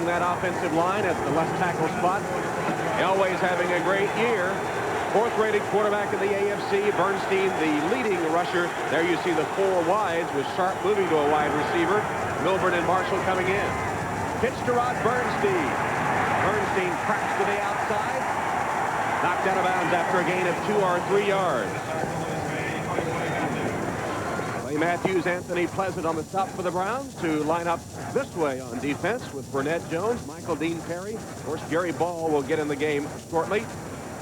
that offensive line at the left tackle spot. Elway's having a great year. Fourth-rated quarterback in the AFC. Bernstein, the leading rusher. There you see the 4 wides with Sharp moving to a wide receiver. Milburn and Marshall coming in. Pitch to Rod Bernstein. Bernstein cracks to the outside. Knocked out of bounds after a gain of 2 or 3 yards. Clay Matthews, Anthony Pleasant on the stop for the Browns to line up this way on defense with Burnett Jones, Michael Dean Perry. Of course, Gary Ball will get in the game shortly.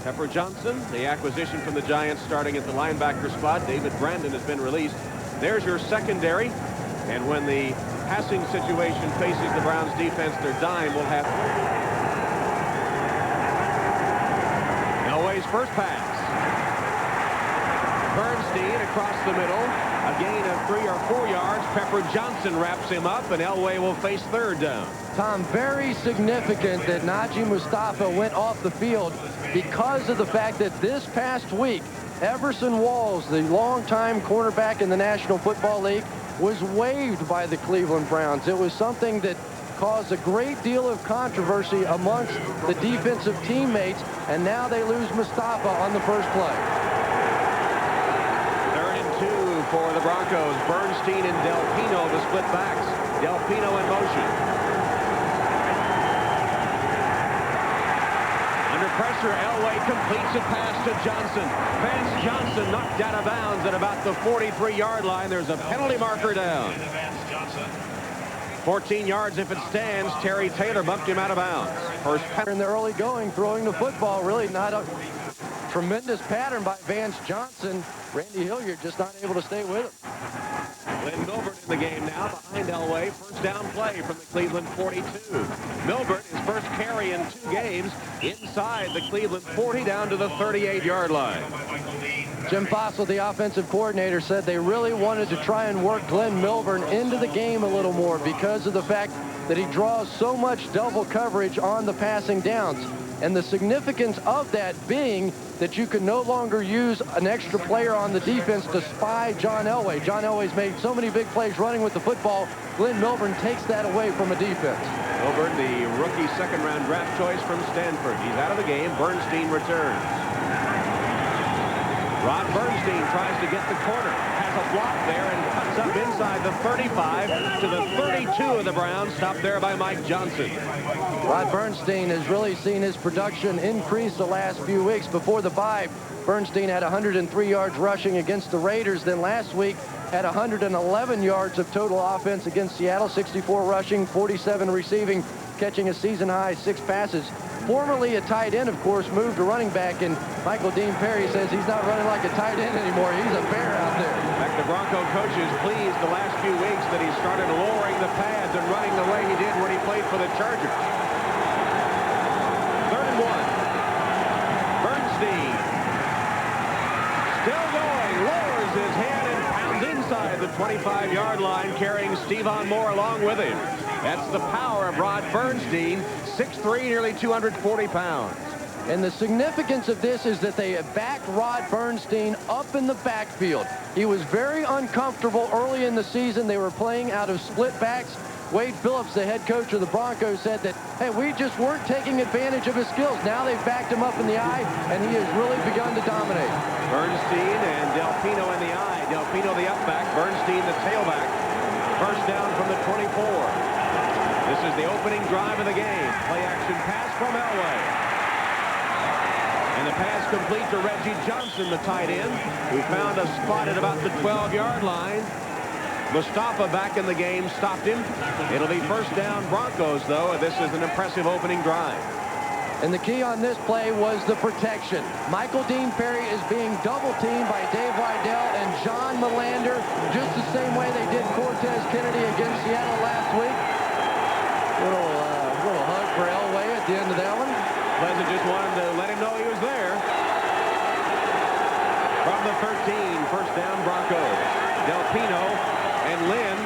Pepper Johnson, the acquisition from the Giants, starting at the linebacker spot. David Brandon has been released. There's your secondary. And when the passing situation faces the Browns defense, their dime will have Elway's first pass. Bernstein across the middle. A gain of 3 or 4 yards. Pepper Johnson wraps him up, and Elway will face third down. Tom, very significant that Najee Mustafa went off the field because of the fact that this past week, Everson Walls, the longtime cornerback in the National Football League, was waived by the Cleveland Browns. It was something that caused a great deal of controversy amongst the defensive teammates, and now they lose Mustafa on the first play. For the Broncos, Bernstein and Del Pino, the split backs. Del Pino in motion. Under pressure, Elway completes a pass to Johnson. Vance Johnson knocked out of bounds at about the 43-yard line. There's a penalty marker down. 14 yards if it stands. Terry Taylor bumped him out of bounds. First in the early going, throwing the football, really not a tremendous pattern by Vance Johnson. Randy Hilliard just not able to stay with him. Glenn Milburn in the game now behind Elway. First down play from the Cleveland 42. Milburn, his first carry in 2 games inside the Cleveland 40 down to the 38-yard line. Jim Fossil, the offensive coordinator, said they really wanted to try and work Glenn Milburn into the game a little more because of the fact that he draws so much double coverage on the passing downs. And the significance of that being that you can no longer use an extra player on the defense to spy John Elway. John Elway's made so many big plays running with the football. Glenn Milburn takes that away from a defense. Milburn, the rookie second-round draft choice from Stanford. He's out of the game. Bernstein returns. Rod Bernstein tries to get the corner. Has a block there and cuts up inside the 35 to the 32 of the Browns. Stopped there by Mike Johnson. Rod Bernstein has really seen his production increase the last few weeks. Before the bye, Bernstein had 103 yards rushing against the Raiders. Then last week had 111 yards of total offense against Seattle, 64 rushing, 47 receiving, catching a season-high 6 passes. Formerly a tight end, of course, moved to running back, and Michael Dean Perry says he's not running like a tight end anymore. He's a bear out there. In fact, the Bronco coach is pleased the last few weeks that he started lowering the pads and running the way he did when he played for the Chargers. 3rd and 1. Bernstein still going, lowers his head and pounds inside the 25-yard line, carrying Stephon Moore along with him. That's the power of Rod Bernstein, 6'3", nearly 240 pounds. And the significance of this is that they have backed Rod Bernstein up in the backfield. He was very uncomfortable early in the season. They were playing out of split backs. Wade Phillips, the head coach of the Broncos, said that, hey, we just weren't taking advantage of his skills. Now they've backed him up in the eye, and he has really begun to dominate. Bernstein and Del Pino in the eye. Del Pino the up back, Bernstein the tailback. First down from the 24. This is the opening drive of the game. Play action pass from Elway. And the pass complete to Reggie Johnson, the tight end, who found a spot at about the 12-yard line. Mustafa back in the game, stopped him. It'll be first down Broncos, though, and this is an impressive opening drive. And the key on this play was the protection. Michael Dean Perry is being double-teamed by Dave Wydell and John Melander, just the same way they did Cortez Kennedy against Seattle last week. Little hug for Elway at the end of that one. Pleasant just wanted to let him know he was there. From the 13, first down Broncos. Del Pino and Lynn.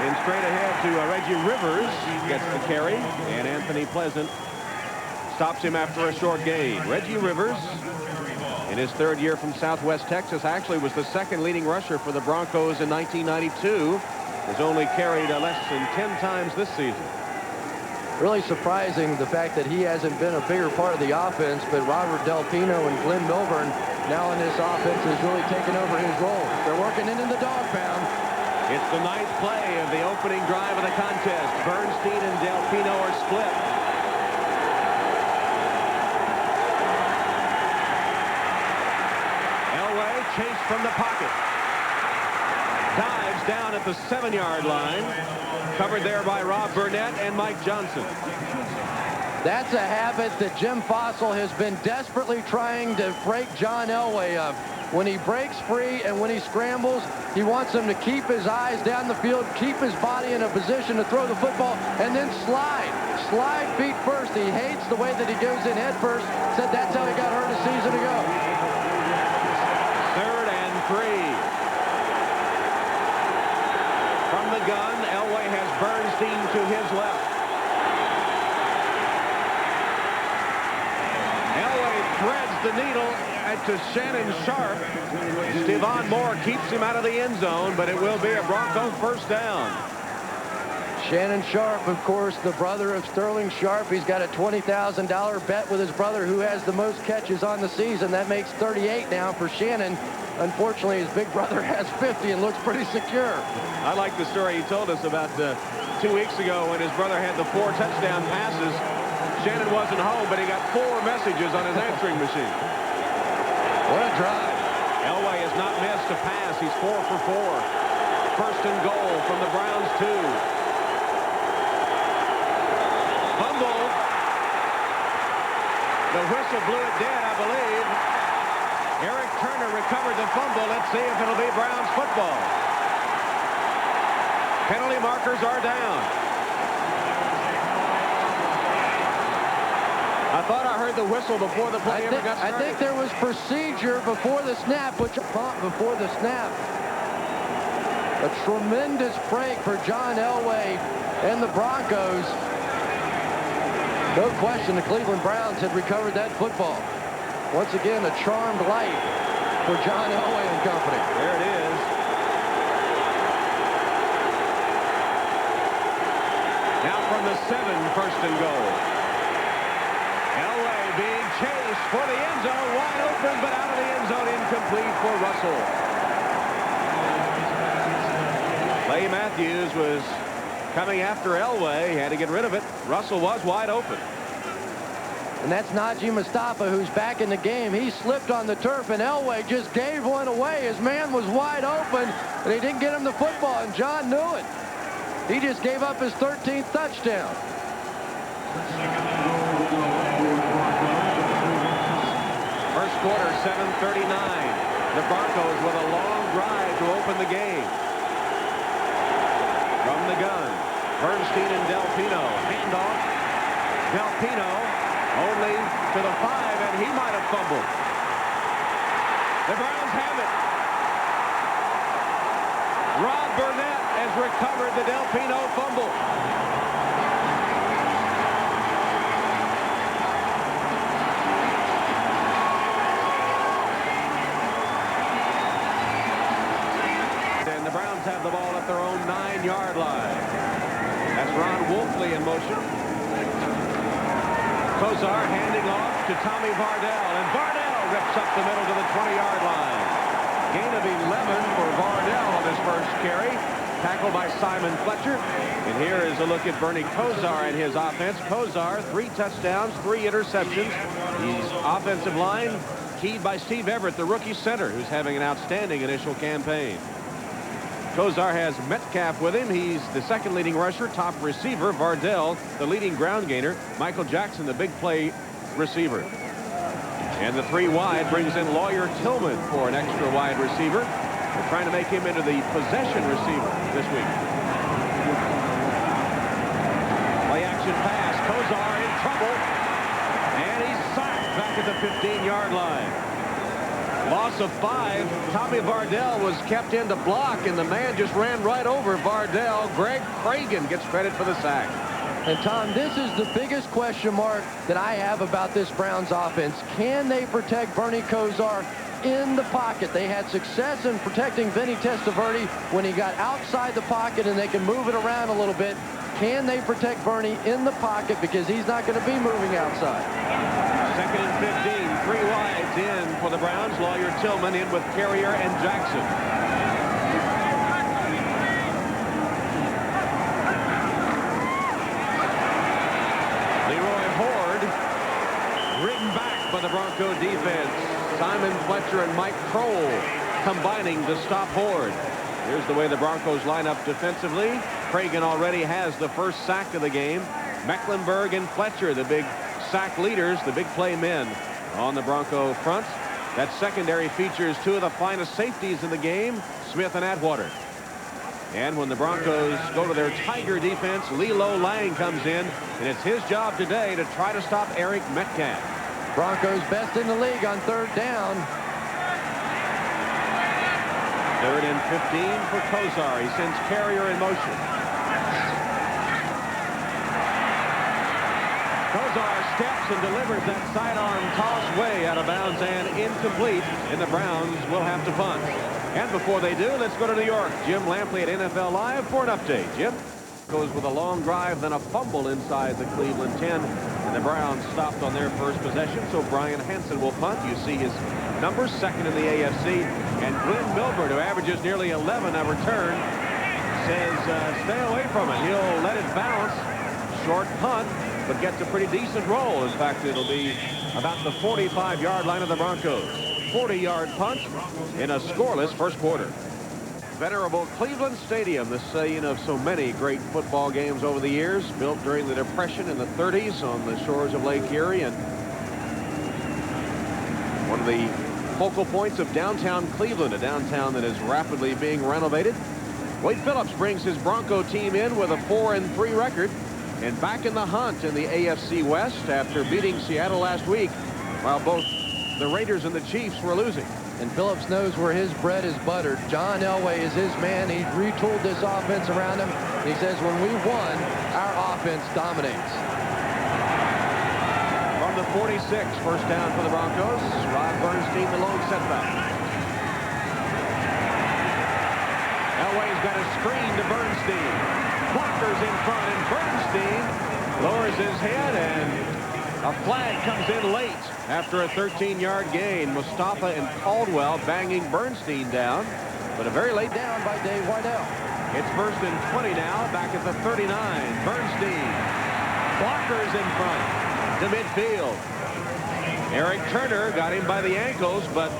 And straight ahead to Reggie Rivers gets the carry. And Anthony Pleasant stops him after a short gain. Reggie Rivers, in his 3rd year from Southwest Texas, actually was the 2nd leading rusher for the Broncos in 1992. Has only carried less than 10 times this season. Really surprising the fact that he hasn't been a bigger part of the offense, but Robert Delpino and Glenn Milburn now in this offense has really taken over his role. They're working into the dog pound. It's the 9th play of the opening drive of the contest. Bernstein and Delpino are split. Elway chased from the pocket. Dives down at the 7-yard line. Covered there by Rob Burnett and Mike Johnson. That's a habit that Jim Fossil has been desperately trying to break John Elway of. When he breaks free and when he scrambles, he wants him to keep his eyes down the field, keep his body in a position to throw the football, and then slide. Slide feet first. He hates the way that he goes in head first. Said that's how he got hurt a season ago. 3rd and 3. From the gun, Elway has Bernstein to his left. Elway threads the needle to Shannon Sharp. Stevan Moore keeps him out of the end zone, but it will be a Bronco first down. Shannon Sharp, of course, the brother of Sterling Sharp. He's got a $20,000 bet with his brother who has the most catches on the season. That makes 38 now for Shannon. Unfortunately, his big brother has 50 and looks pretty secure. I like the story he told us about 2 weeks ago when his brother had the 4 touchdown passes. Shannon wasn't home, but he got 4 messages on his answering machine. What a drive. Elway has not missed a pass. He's 4 for 4. 1st and goal from the Browns 2. Fumble. The whistle blew it dead, I believe. Eric Turner recovered the fumble. Let's see if it'll be Browns football. Penalty markers are down. I thought I heard the whistle before the play ever got started. I think there was procedure before the snap, before the snap. A tremendous break for John Elway and the Broncos. No question the Cleveland Browns had recovered that football. Once again, a charmed life for John Elway and company. There it is. Now from the 7, 1st and goal. Elway being chased for the end zone, wide open, but out of the end zone, incomplete for Russell. Clay Matthews was coming after Elway. He had to get rid of it. Russell was wide open. And that's Najee Mustafa, who's back in the game. He slipped on the turf, and Elway just gave one away. His man was wide open, and he didn't get him the football, and John knew it. He just gave up his 13th touchdown. First quarter, 7:39. The Broncos with a long drive to open the game. From the gun, Bernstein and Delpino. Handoff. Delpino only to the 5, and he might have fumbled. The Browns have it. Rob Burnett has recovered the Delpino fumble. And the Browns have the ball at their own 9-yard line. That's Ron Wolfley in motion. Kozar handing off to Tommy Vardell, and Vardell rips up the middle to the 20-yard line. Gain of 11 for Vardell on his first carry. Tackled by Simon Fletcher. And here is a look at Bernie Kozar and his offense. Kozar, 3 touchdowns, 3 interceptions. His offensive line keyed by Steve Everett, the rookie center, who's having an outstanding initial campaign. Kozar has Metcalf with him. He's the 2nd leading rusher, top receiver. Vardell, the leading ground gainer. Michael Jackson, the big play receiver. And the 3 wide brings in Lawyer Tillman for an extra wide receiver. They're trying to make him into the possession receiver this week. Play action pass. Kozar in trouble. And he's sacked back at the 15-yard line. Loss of 5. Tommy Vardell was kept in to block, and the man just ran right over Vardell. Greg Cragen gets credit for the sack. And Tom, this is the biggest question mark that I have about this Browns offense. Can they protect Bernie Kozar in the pocket? They had success in protecting Vinny Testaverde when he got outside the pocket and they can move it around a little bit. Can they protect Bernie in the pocket, because he's not going to be moving outside? Second and 15, 3 wides in for the Browns. Lawyer Tillman in with Carrier and Jackson. Leroy Horde ridden back by the Bronco defense. Simon Fletcher and Mike Kroll combining to stop Horde. Here's the way the Broncos line up defensively. Cragen already has the first sack of the game. Mecklenburg and Fletcher, the big sack leaders, the big play men on the Bronco front. That secondary features two of the finest safeties in the game, Smith and Atwater. And when the Broncos go to their Tiger defense, Lilo Lang comes in, and it's his job today to try to stop Eric Metcalf. Broncos best in the league on third down. Third and 15 for Kozar. He sends Carrier in motion. Kozar steps and delivers that sidearm toss way out of bounds and incomplete, and the Browns will have to punt. And before they do, let's go to New York. Jim Lampley at NFL Live for an update. Jim? Goes with a long drive, then a fumble inside the Cleveland 10, and the Browns stopped on their first possession, so Brian Hansen will punt. You see his numbers, second in the AFC, and Glenn Milburn, who averages nearly 11 a return, says stay away from it. He'll let it bounce. Short punt, but gets a pretty decent roll. In fact, it'll be about the 45-yard line of the Broncos. 40-yard punt in a scoreless first quarter. Venerable Cleveland Stadium, the scene of so many great football games over the years, built during the Depression in the 30s on the shores of Lake Erie, and one of the focal points of downtown Cleveland, a downtown that is rapidly being renovated. Wade Phillips brings his Bronco team in with a 4-3 record and back in the hunt in the AFC West after beating Seattle last week, while both the Raiders and the Chiefs were losing. And Phillips knows where his bread is buttered. John Elway is his man. He's retooled this offense around him. He says when we won, our offense dominates. From the 46, first down for the Broncos. Rod Bernstein, the lone setback. Elway's got a screen to Bernstein. Blockers in front, and Bernstein lowers his head, and a flag comes in late after a 13-yard gain. Mustafa and Caldwell banging Bernstein down, but a very late Down by Dave Whitell. It's first and 20 now, back at the 39. Bernstein, blockers in front to midfield. Eric Turner got him by the ankles, but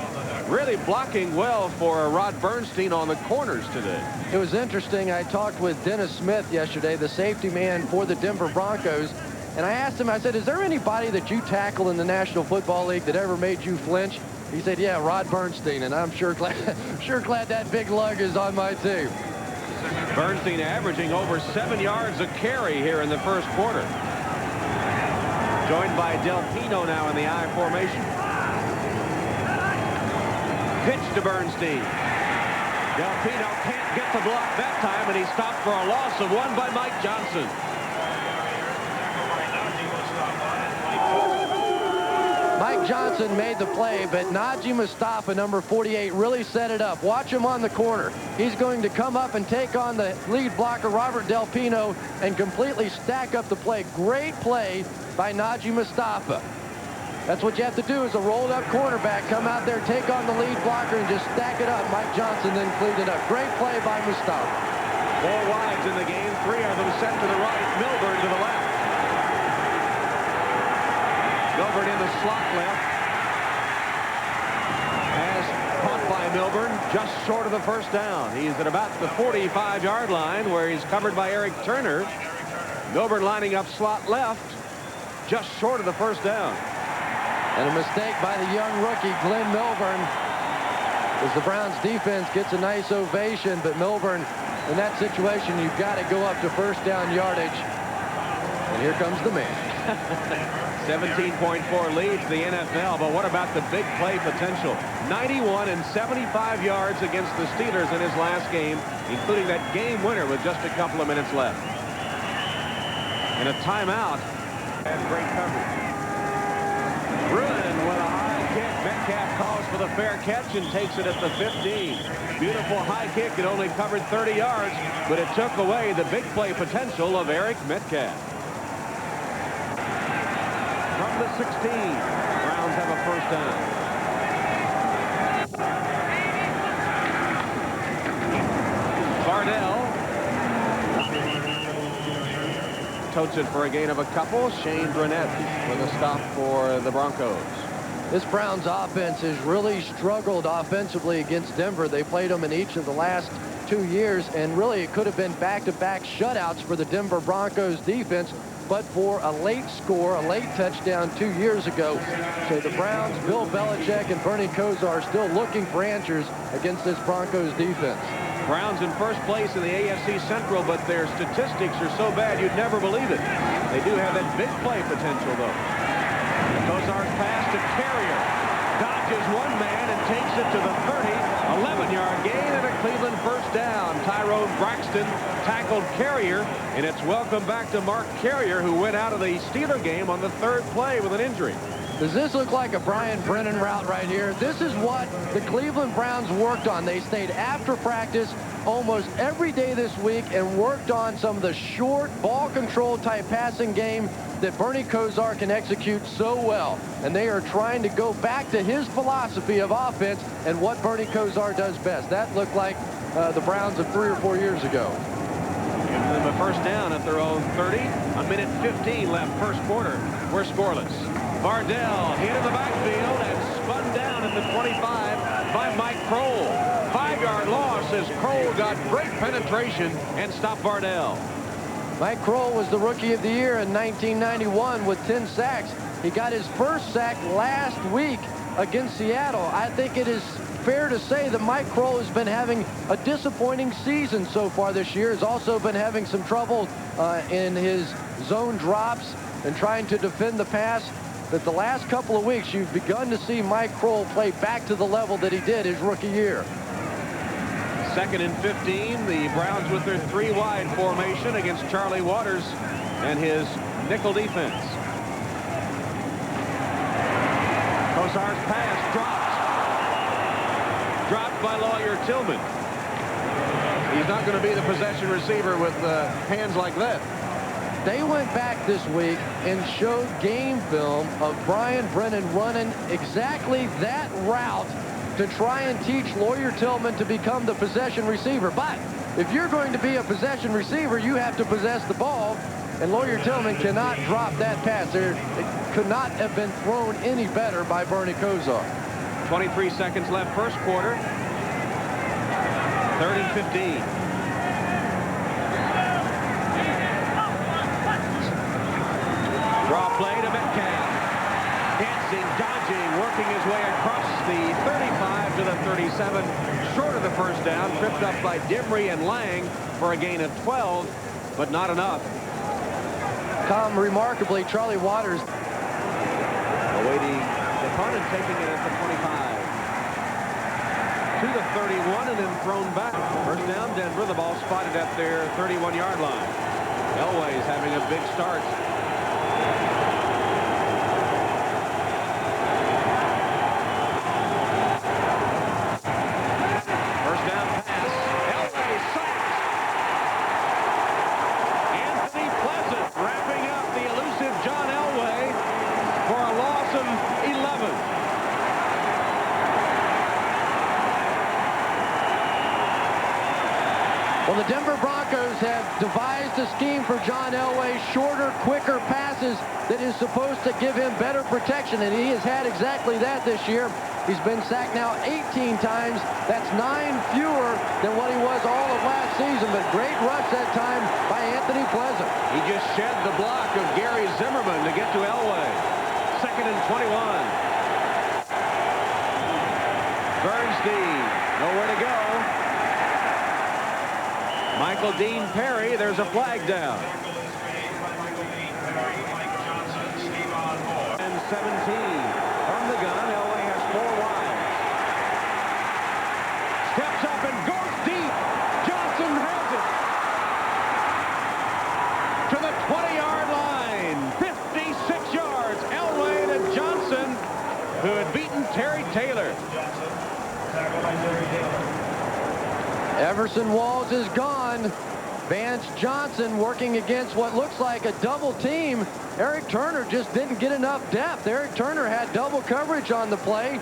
really blocking well for Rod Bernstein on the corners today. It was interesting. I talked with Dennis Smith yesterday, the safety man for the Denver Broncos, and I asked him, I said, is there anybody that you tackle in the National Football League that ever made you flinch? He said, yeah, Rod Bernstein, and I'm sure glad that big lug is on my team. Bernstein averaging over 7 yards a carry here in the first quarter. Joined by Del Pino now in the I formation. Pitch to Bernstein. Del Pino can't get the block that time, and he stopped for a loss of 1 by Mike Johnson. Mike Johnson made the play, but Najee Mustafa, number 48, really set it up. Watch him on the corner. He's going to come up and take on the lead blocker, Robert Del Pino, and completely stack up the play. Great play by Najee Mustafa. That's what you have to do as a rolled-up cornerback. Come out there, take on the lead blocker, and just stack it up. Mike Johnson then cleaned it up. Great play by Mustafa. 4 wides in the game, 3 of them set to the right, Milburn to the left. Milburn in the slot left. As caught by Milburn, just short of the first down. He's at about the 45-yard line where he's covered by Eric Turner. Milburn lining up slot left, just short of the first down. And a mistake by the young rookie, Glenn Milburn, as the Browns defense gets a nice ovation, but Milburn, in that situation, you've got to go up to first down yardage. And here comes the man. 17.4 leads the NFL, but what about the big play potential? 91 and 75 yards against the Steelers in his last game, including that game winner with just a couple of minutes left. And a timeout. And great coverage. Bruin with a high kick Metcalf calls for the fair catch and takes it at the 15. Beautiful high kick. It only covered 30 yards, but it took away the big play potential of Eric Metcalf. From the 16, Browns have a first down. Bardell totes it for a gain of a couple. Shane Burnett with a stop for the Broncos. This Browns offense has really struggled offensively against Denver. They played them in each of the last 2 years, and really it could have been back-to-back shutouts for the Denver Broncos defense, but for a late score, a late touchdown 2 years ago. So the Browns, Bill Belechek and Bernie Kosar are still looking for answers against this Broncos defense. Browns in first place in the AFC Central, but their statistics are so bad you'd never believe it. They do have that big play potential, though. Kosar's pass to Carrier. Dodges one man and takes it to the 30. 11-yard gain and a Cleveland first down. Tyrone Braxton tackled Carrier, and it's welcome back to Mark Carrier, who went out of the Steeler game on the third play with an injury. Does this look like a Brian Brennan route right here? This is what the Cleveland Browns worked on. They stayed after practice almost every day this week and worked on some of the short ball control type passing game that Bernie Kosar can execute so well. And they are trying to go back to his philosophy of offense and what Bernie Kosar does best. That looked like the Browns of 3 or 4 years ago. Give them a first down at their own 30. A minute 15 left first quarter. We're scoreless. Bardell hit in the backfield and spun down at the 25 by Mike Kroll. 5-yard loss as Kroll got great penetration and stopped Bardell. Mike Kroll was the Rookie of the Year in 1991 with 10 sacks. He got his first sack last week against Seattle. I think it is fair to say that Mike Kroll has been having a disappointing season so far this year. Has also been having some trouble in his zone drops and trying to defend the pass. But the last couple of weeks, you've begun to see Mike Kroll play back to the level that he did his rookie year. 2nd and 15. The Browns with their 3-wide formation against Charlie Waters and his nickel defense. Kosar's pass dropped by Lawyer Tillman. He's not going to be the possession receiver with hands like that. They went back this week and showed game film of Brian Brennan running exactly that route to try and teach Lawyer Tillman to become the possession receiver. But if you're going to be a possession receiver, you have to possess the ball, and Lawyer Tillman cannot drop that pass. It could not have been thrown any better by Bernie Kosar. 23 seconds left first quarter. 3rd and 15. Draw play to Metcalf. Dancing, dodging, working his way across the 35 to the 37. Short of the first down. Tripped up by Dimry and Lang for a gain of 12, but not enough. Remarkably, Charlie Waters awaiting the punt and taking it at the 25. To the 31 and then thrown back. First down, Denver. The ball spotted at their 31-yard line. Elway's having a big start. Well, the Denver Broncos have devised a scheme for John Elway, shorter, quicker passes that is supposed to give him better protection, and he has had exactly that this year. He's been sacked now 18 times. That's 9 fewer than what he was all of last season, but great rush that time by Anthony Pleasant. He just shed the block of Gary Zimmerman to get to Elway. 2nd and 21. Bernstein, nowhere to go. Michael Dean Perry, there's a flag down. And 17 from the gun. Elway has 4 wide. Steps up and goes deep. Johnson has it to the 20-yard line. 56 yards. Elway to Johnson, who had beaten Terry Everson Walls is gone. Vance Johnson working against what looks like a double team. Eric Turner just didn't get enough depth. Eric Turner had double coverage on the play.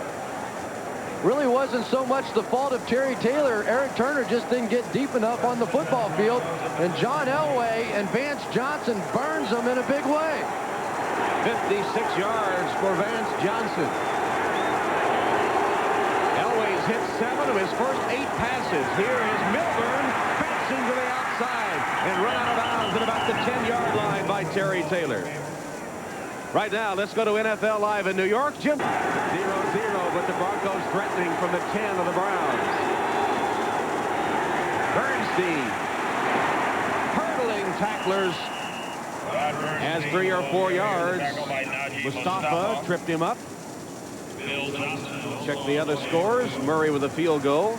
Really wasn't so much the fault of Terry Taylor. Eric Turner just didn't get deep enough on the football field. And John Elway and Vance Johnson burns them in a big way. 56 yards for Vance Johnson. Elway's hit 7 of his first 8 passes. Here is Milburn, bouncing to the outside and run out of bounds at about the 10-yard line by Terry Taylor. Right now, let's go to NFL Live in New York. Jim, 0-0, but the Broncos threatening from the 10 of the Browns. Bernstein, hurdling tacklers, has 3 or 4 yards. Mustafa tripped him up. Check the other scores. Murray with a field goal.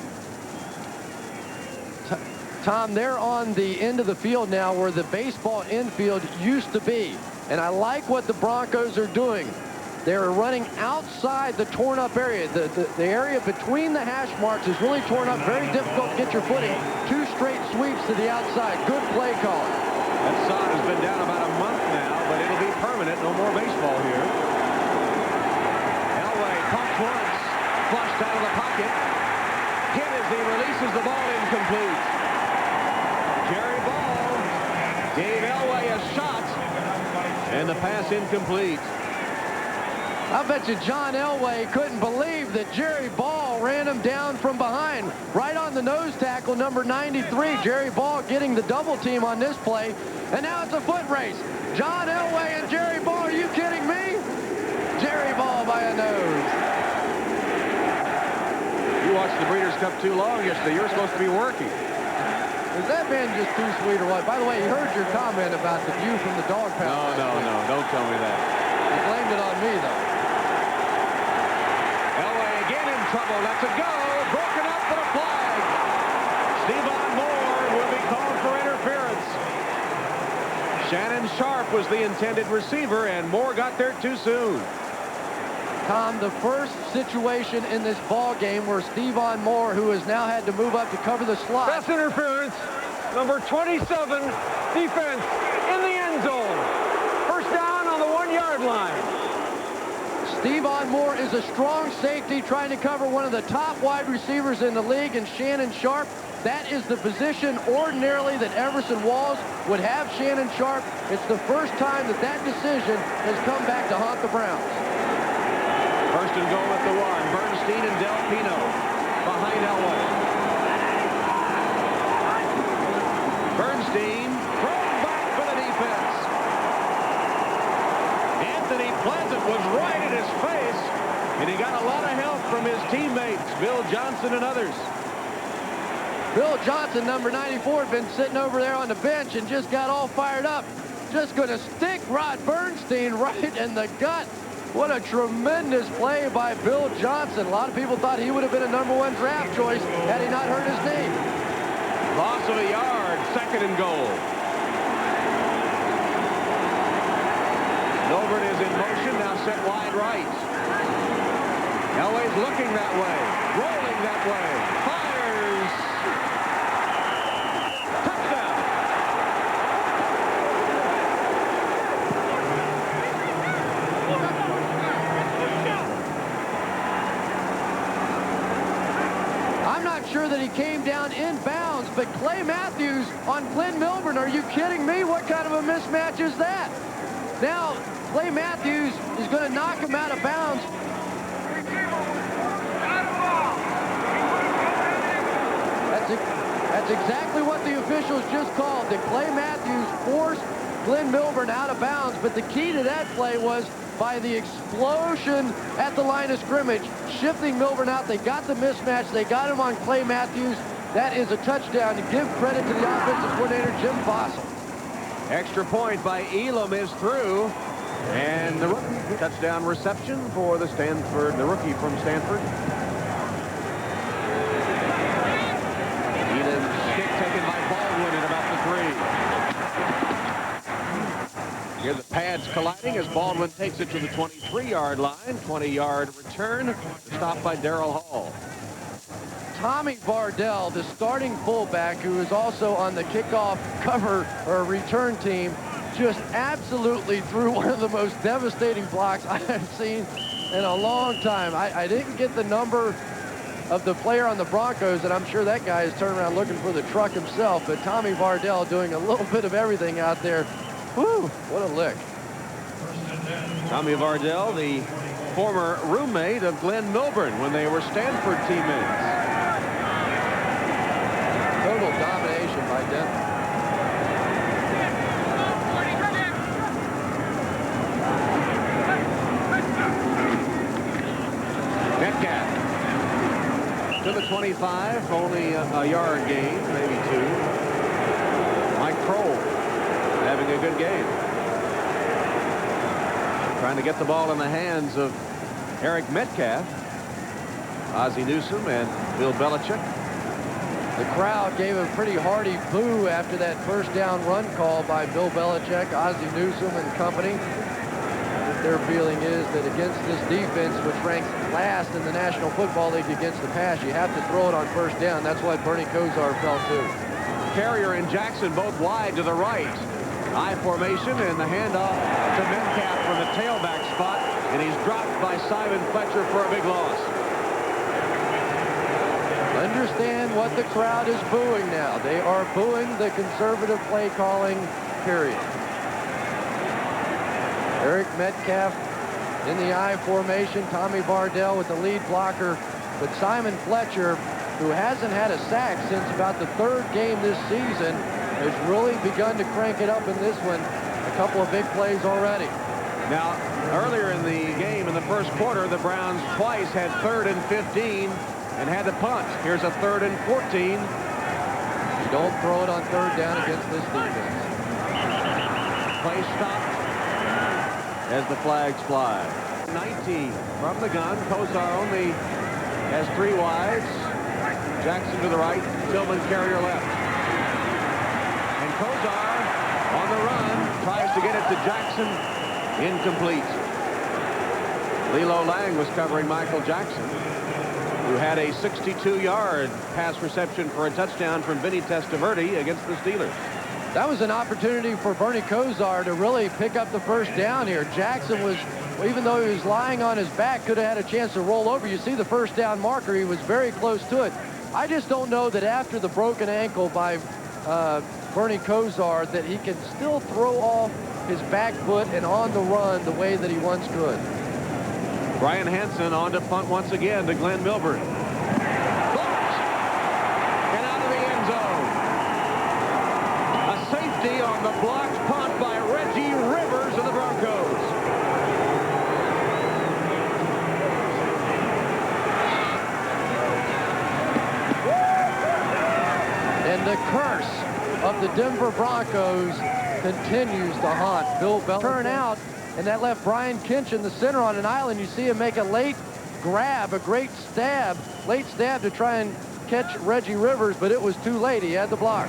Tom, they're on the end of the field now where the baseball infield used to be. And I like what the Broncos are doing. They're running outside the torn up area. The area between the hash marks is really torn up. Very difficult to get your footing. 2 straight sweeps to the outside. Good play calling. That sod has been down about a month now, but it'll be permanent. No more baseball here. Elway pumps once. Flushed out of the pocket. Hit as he releases the ball incomplete. Jerry Ball gave Elway a shot. And the pass incomplete. I bet you John Elway couldn't believe that Jerry Ball ran him down from behind. Right on the nose tackle, number 93. Jerry Ball getting the double team on this play. And now it's a foot race. John Elway and Jerry Ball, are you kidding me? Jerry Ball by a nose. You watched the Breeders' Cup too long yesterday. You're supposed to be working. Is that man just too sweet or what? By the way, he heard your comment about the view from the dog pound. No. Don't tell me that. He blamed it on me, though. Elway again in trouble. That's a go. Broken up for a flag. Stevan Moore will be called for interference. Shannon Sharp was the intended receiver, and Moore got there too soon. Tom, the first situation in this ball game where Stevan Moore, who has now had to move up to cover the slot. Pass interference, number 27, defense in the end zone. First down on the 1-yard line. Stevan Moore is a strong safety trying to cover one of the top wide receivers in the league, and Shannon Sharp. That is the position ordinarily that Everson Walls would have Shannon Sharp. It's the first time that that decision has come back to haunt the Browns. First and goal at the 1. Bernstein and Del Pino behind Elway. Bernstein thrown back for the defense. Anthony Pleasant was right in his face, and he got a lot of help from his teammates, Bill Johnson and others. Bill Johnson, number 94, had been sitting over there on the bench and just got all fired up. Just going to stick Rod Bernstein right in the gut. What a tremendous play by Bill Johnson. A lot of people thought he would have been a #1 draft choice had he not hurt his knee. Loss of a yard, 2nd and goal. Milburn is in motion, now set wide right. Elway's looking that way, rolling that way, fires. Touchdown. I'm not sure that he came down in bounds, but Clay Matthews on Glenn Milburn, are you kidding me? What kind of a mismatch is that? Now, Clay Matthews is going to knock him out of bounds. That's exactly what the officials just called. That Clay Matthews forced Glenn Milburn out of bounds, but the key to that play was by the explosion at the line of scrimmage, shifting Milburn out. They got the mismatch. They got him on Clay Matthews. That is a touchdown. To give credit to the offensive coordinator, Jim Fossil. Extra point by Elam is through. And the rookie touchdown reception for the rookie from Stanford. Elam's kick taken by Baldwin at about the 3. Here the pads colliding as Baldwin takes it to the 23-yard line. 20-yard return. Stopped by Darrell Hall. Tommy Vardell, the starting fullback, who is also on the kickoff cover or return team, just absolutely threw one of the most devastating blocks I have seen in a long time. I didn't get the number of the player on the Broncos, and I'm sure that guy is turning around looking for the truck himself, but Tommy Vardell doing a little bit of everything out there. Whew, what a lick. Tommy Vardell, the former roommate of Glenn Milburn when they were Stanford teammates. Total domination by Denver. Metcalf to the 25, only a yard gain, maybe 2. Mike Kroll having a good game. Trying to get the ball in the hands of Eric Metcalf, Ozzie Newsome, and Bill Belechek. The crowd gave a pretty hearty boo after that first down run call by Bill Belechek, Ozzie Newsome and company. Their feeling is that against this defense, which ranks last in the National Football League against the pass, you have to throw it on first down. That's what Bernie Kosar felt too. Carrier and Jackson both wide to the right. I formation and the handoff to Metcalf from the tailback spot, and he's dropped by Simon Fletcher for a big loss. Understand what the crowd is booing now. They are booing the conservative play calling, period. Eric Metcalf in the I formation, Tommy Vardell with the lead blocker, but Simon Fletcher, who hasn't had a sack since about the 3rd game this season, has really begun to crank it up in this one. A couple of big plays already. Now, earlier in the game, in the first quarter, the Browns twice had 3rd and 15 and had to punt. Here's a 3rd and 14. You don't throw it on 3rd down against this defense. Play stopped as the flags fly. 19 from the gun. Kosar only has 3 wides. Jackson to the right, Tillman, Carrier left. And Kosar on the run tries to get it to Jackson. Incomplete. Lilo Lang was covering Michael Jackson, who had a 62-yard pass reception for a touchdown from Vinny Testaverde against the Steelers. That was an opportunity for Bernie Kosar to really pick up the first down here. Jackson was, even though he was lying on his back, could have had a chance to roll over. You see the first down marker. He was very close to it. I just don't know that after the broken ankle by Bernie Kosar that he can still throw off his back foot and on the run the way that he once could. Brian Hansen on to punt once again to Glenn Milburn. Blocked and out of the end zone. A safety on the blocked punt by Reggie Rivers of the Broncos. And the curse of the Denver Broncos continues to haunt Bill Belechek. Turn out, and that left Brian Kinch in the center on an island. You see him make a late grab, a great stab, late stab to try and catch Reggie Rivers, but it was too late. He had the block.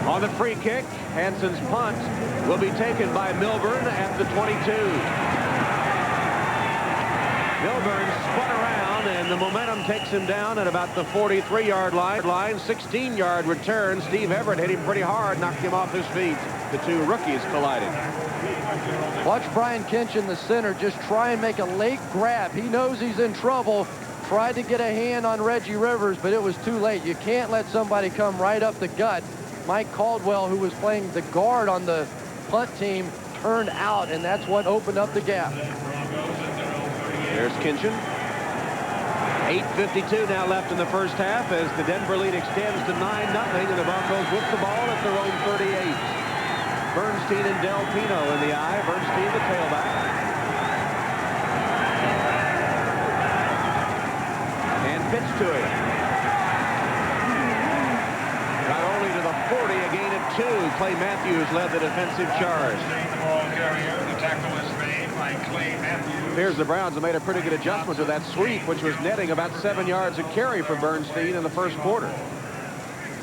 On the free kick, Hansen's punt will be taken by Milburn at the 22. Milburn spun around, and the momentum takes him down at about the 43-yard line. 16-yard return. Steve Everett hit him pretty hard, knocked him off his feet. The two rookies collided. Watch Brian Kinch in the center just try and make a late grab. He knows he's in trouble. Tried to get a hand on Reggie Rivers, but it was too late. You can't let somebody come right up the gut. Mike Caldwell, who was playing the guard on the punt team, turned out, and that's what opened up the gap. There's Kinchin. 8:52 now left in the first half as the Denver lead extends to 9-0, and the Broncos with the ball at their own 38. Bernstein and Del Pino in the eye. Bernstein, the tailback. And pitch to him. Not only to the 40, a gain of 2. Clay Matthews led the defensive charge. The tackle is made by Clay Matthews. Here's the Browns have made a pretty good adjustment to that sweep, which was netting about 7 yards a carry for Bernstein in the first quarter.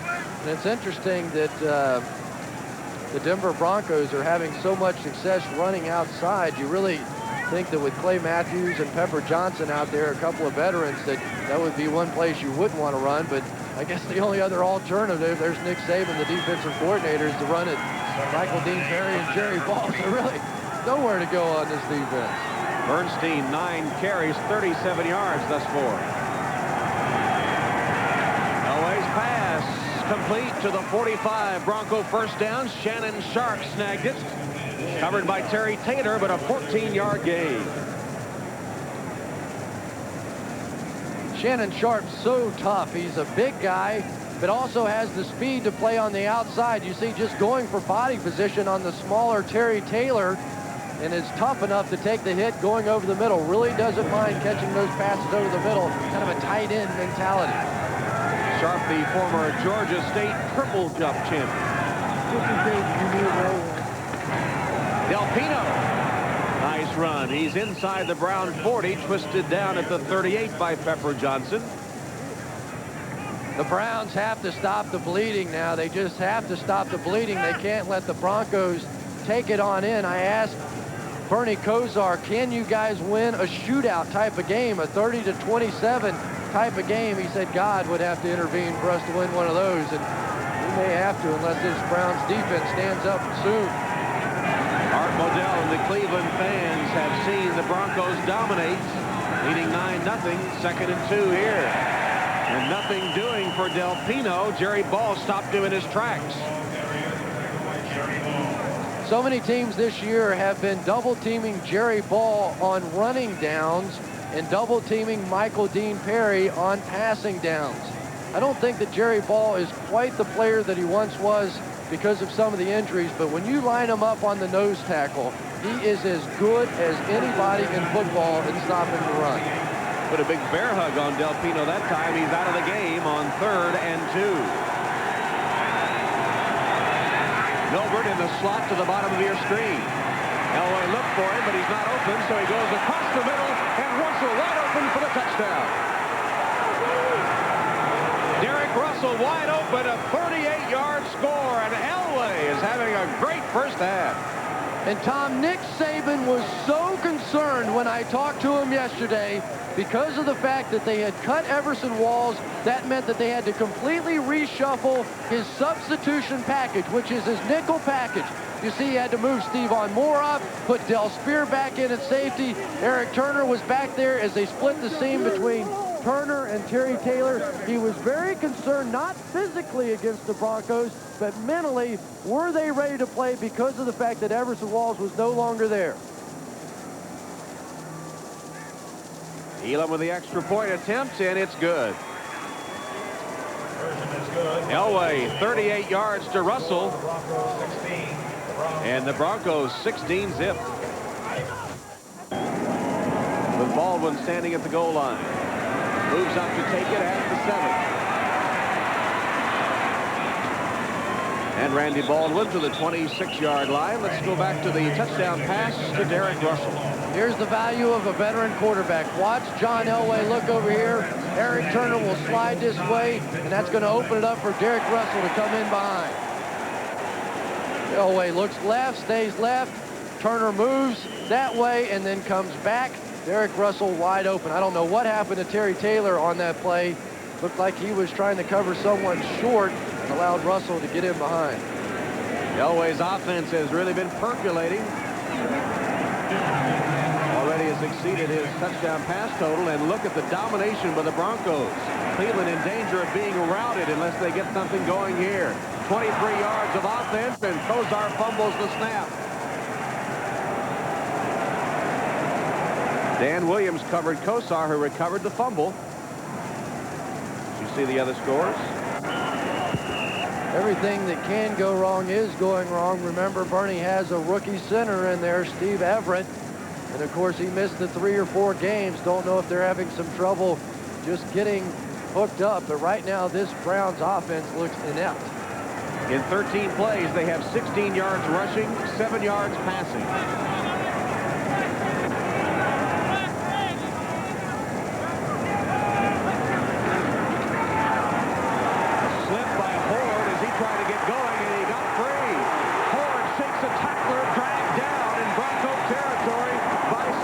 And it's interesting that the Denver Broncos are having so much success running outside. You really think that with Clay Matthews and Pepper Johnson out there, a couple of veterans, that would be one place you wouldn't want to run. But I guess the only other alternative, there's Nick Saban, the defensive coordinator, is to run it Michael Dean Perry and Jerry Ball. So really, nowhere to go on this defense. Bernstein, 9 carries, 37 yards thus far. Elway's pass complete to the 45. Bronco first down. Shannon Sharp snagged it. Covered by Terry Taylor, but a 14-yard gain. Shannon Sharp's so tough. He's a big guy, but also has the speed to play on the outside. You see, just going for body position on the smaller Terry Taylor, and is tough enough to take the hit going over the middle. Really doesn't mind catching those passes over the middle. Kind of a tight end mentality. Sharp, the former Georgia State triple jump champion. Del Pino. Nice run. He's inside the Brown 40, twisted down at the 38 by Pepper Johnson. The Browns have to stop the bleeding now. They just have to stop the bleeding. They can't let the Broncos take it on in. I asked Bernie Kosar, can you guys win a shootout type of game, a 30-27 type of game? He said God would have to intervene for us to win one of those, and we may have to unless this Browns defense stands up soon. Art Modell and the Cleveland fans have seen the Broncos dominate, leading 9-0, 2nd and 2 here. And nothing doing for Del Pino. Jerry Ball stopped him in his tracks. So many teams this year have been double-teaming Jerry Ball on running downs and double-teaming Michael Dean Perry on passing downs. I don't think that Jerry Ball is quite the player that he once was because of some of the injuries, but when you line him up on the nose tackle, he is as good as anybody in football in stopping the run. Put a big bear hug on Del Pino that time. He's out of the game on 3rd and 2. Milbert in the slot to the bottom of your screen. Elway looked for him, but he's not open, so he goes across the middle, and Russell wide open for the touchdown. Derek Russell wide open, a 38-yard score, and Elway is having a great first half. And Tom, Nick Saban was so concerned when I talked to him yesterday because of the fact that they had cut Everson Walls. That meant that they had to completely reshuffle his substitution package, which is his nickel package. You see, he had to move Stephon Moore up, put Del Spear back in at safety. Eric Turner was back there as they split the seam between Turner and Terry Taylor. He was very concerned, not physically against the Broncos, but mentally, were they ready to play because of the fact that Everson Walls was no longer there. Elam with the extra point attempt, and it's good. Elway, 38 yards to Russell. And the Broncos 16 zip. With Baldwin standing at the goal line. Moves up to take it at the 7. And Randy Baldwin to the 26-yard line. Let's go back to the touchdown pass to Derek Russell. Here's the value of a veteran quarterback. Watch John Elway look over here. Eric Turner will slide this way, and that's going to open it up for Derek Russell to come in behind. Elway looks left, stays left. Turner moves that way and then comes back. Derek Russell wide open. I don't know what happened to Terry Taylor on that play. Looked like he was trying to cover someone short and allowed Russell to get in behind. Elway's offense has really been percolating. Already has exceeded his touchdown pass total, and look at the domination by the Broncos. Cleveland in danger of being routed unless they get something going here. 23 yards of offense, and Kosar fumbles the snap. Dan Williams covered Kosar, who recovered the fumble. You see the other scores? Everything that can go wrong is going wrong. Remember, Bernie has a rookie center in there, Steve Everett. And of course, he missed the 3 or 4 games. Don't know if they're having some trouble just getting hooked up. But right now, this Browns offense looks inept. In 13 plays, they have 16 yards rushing, 7 yards passing.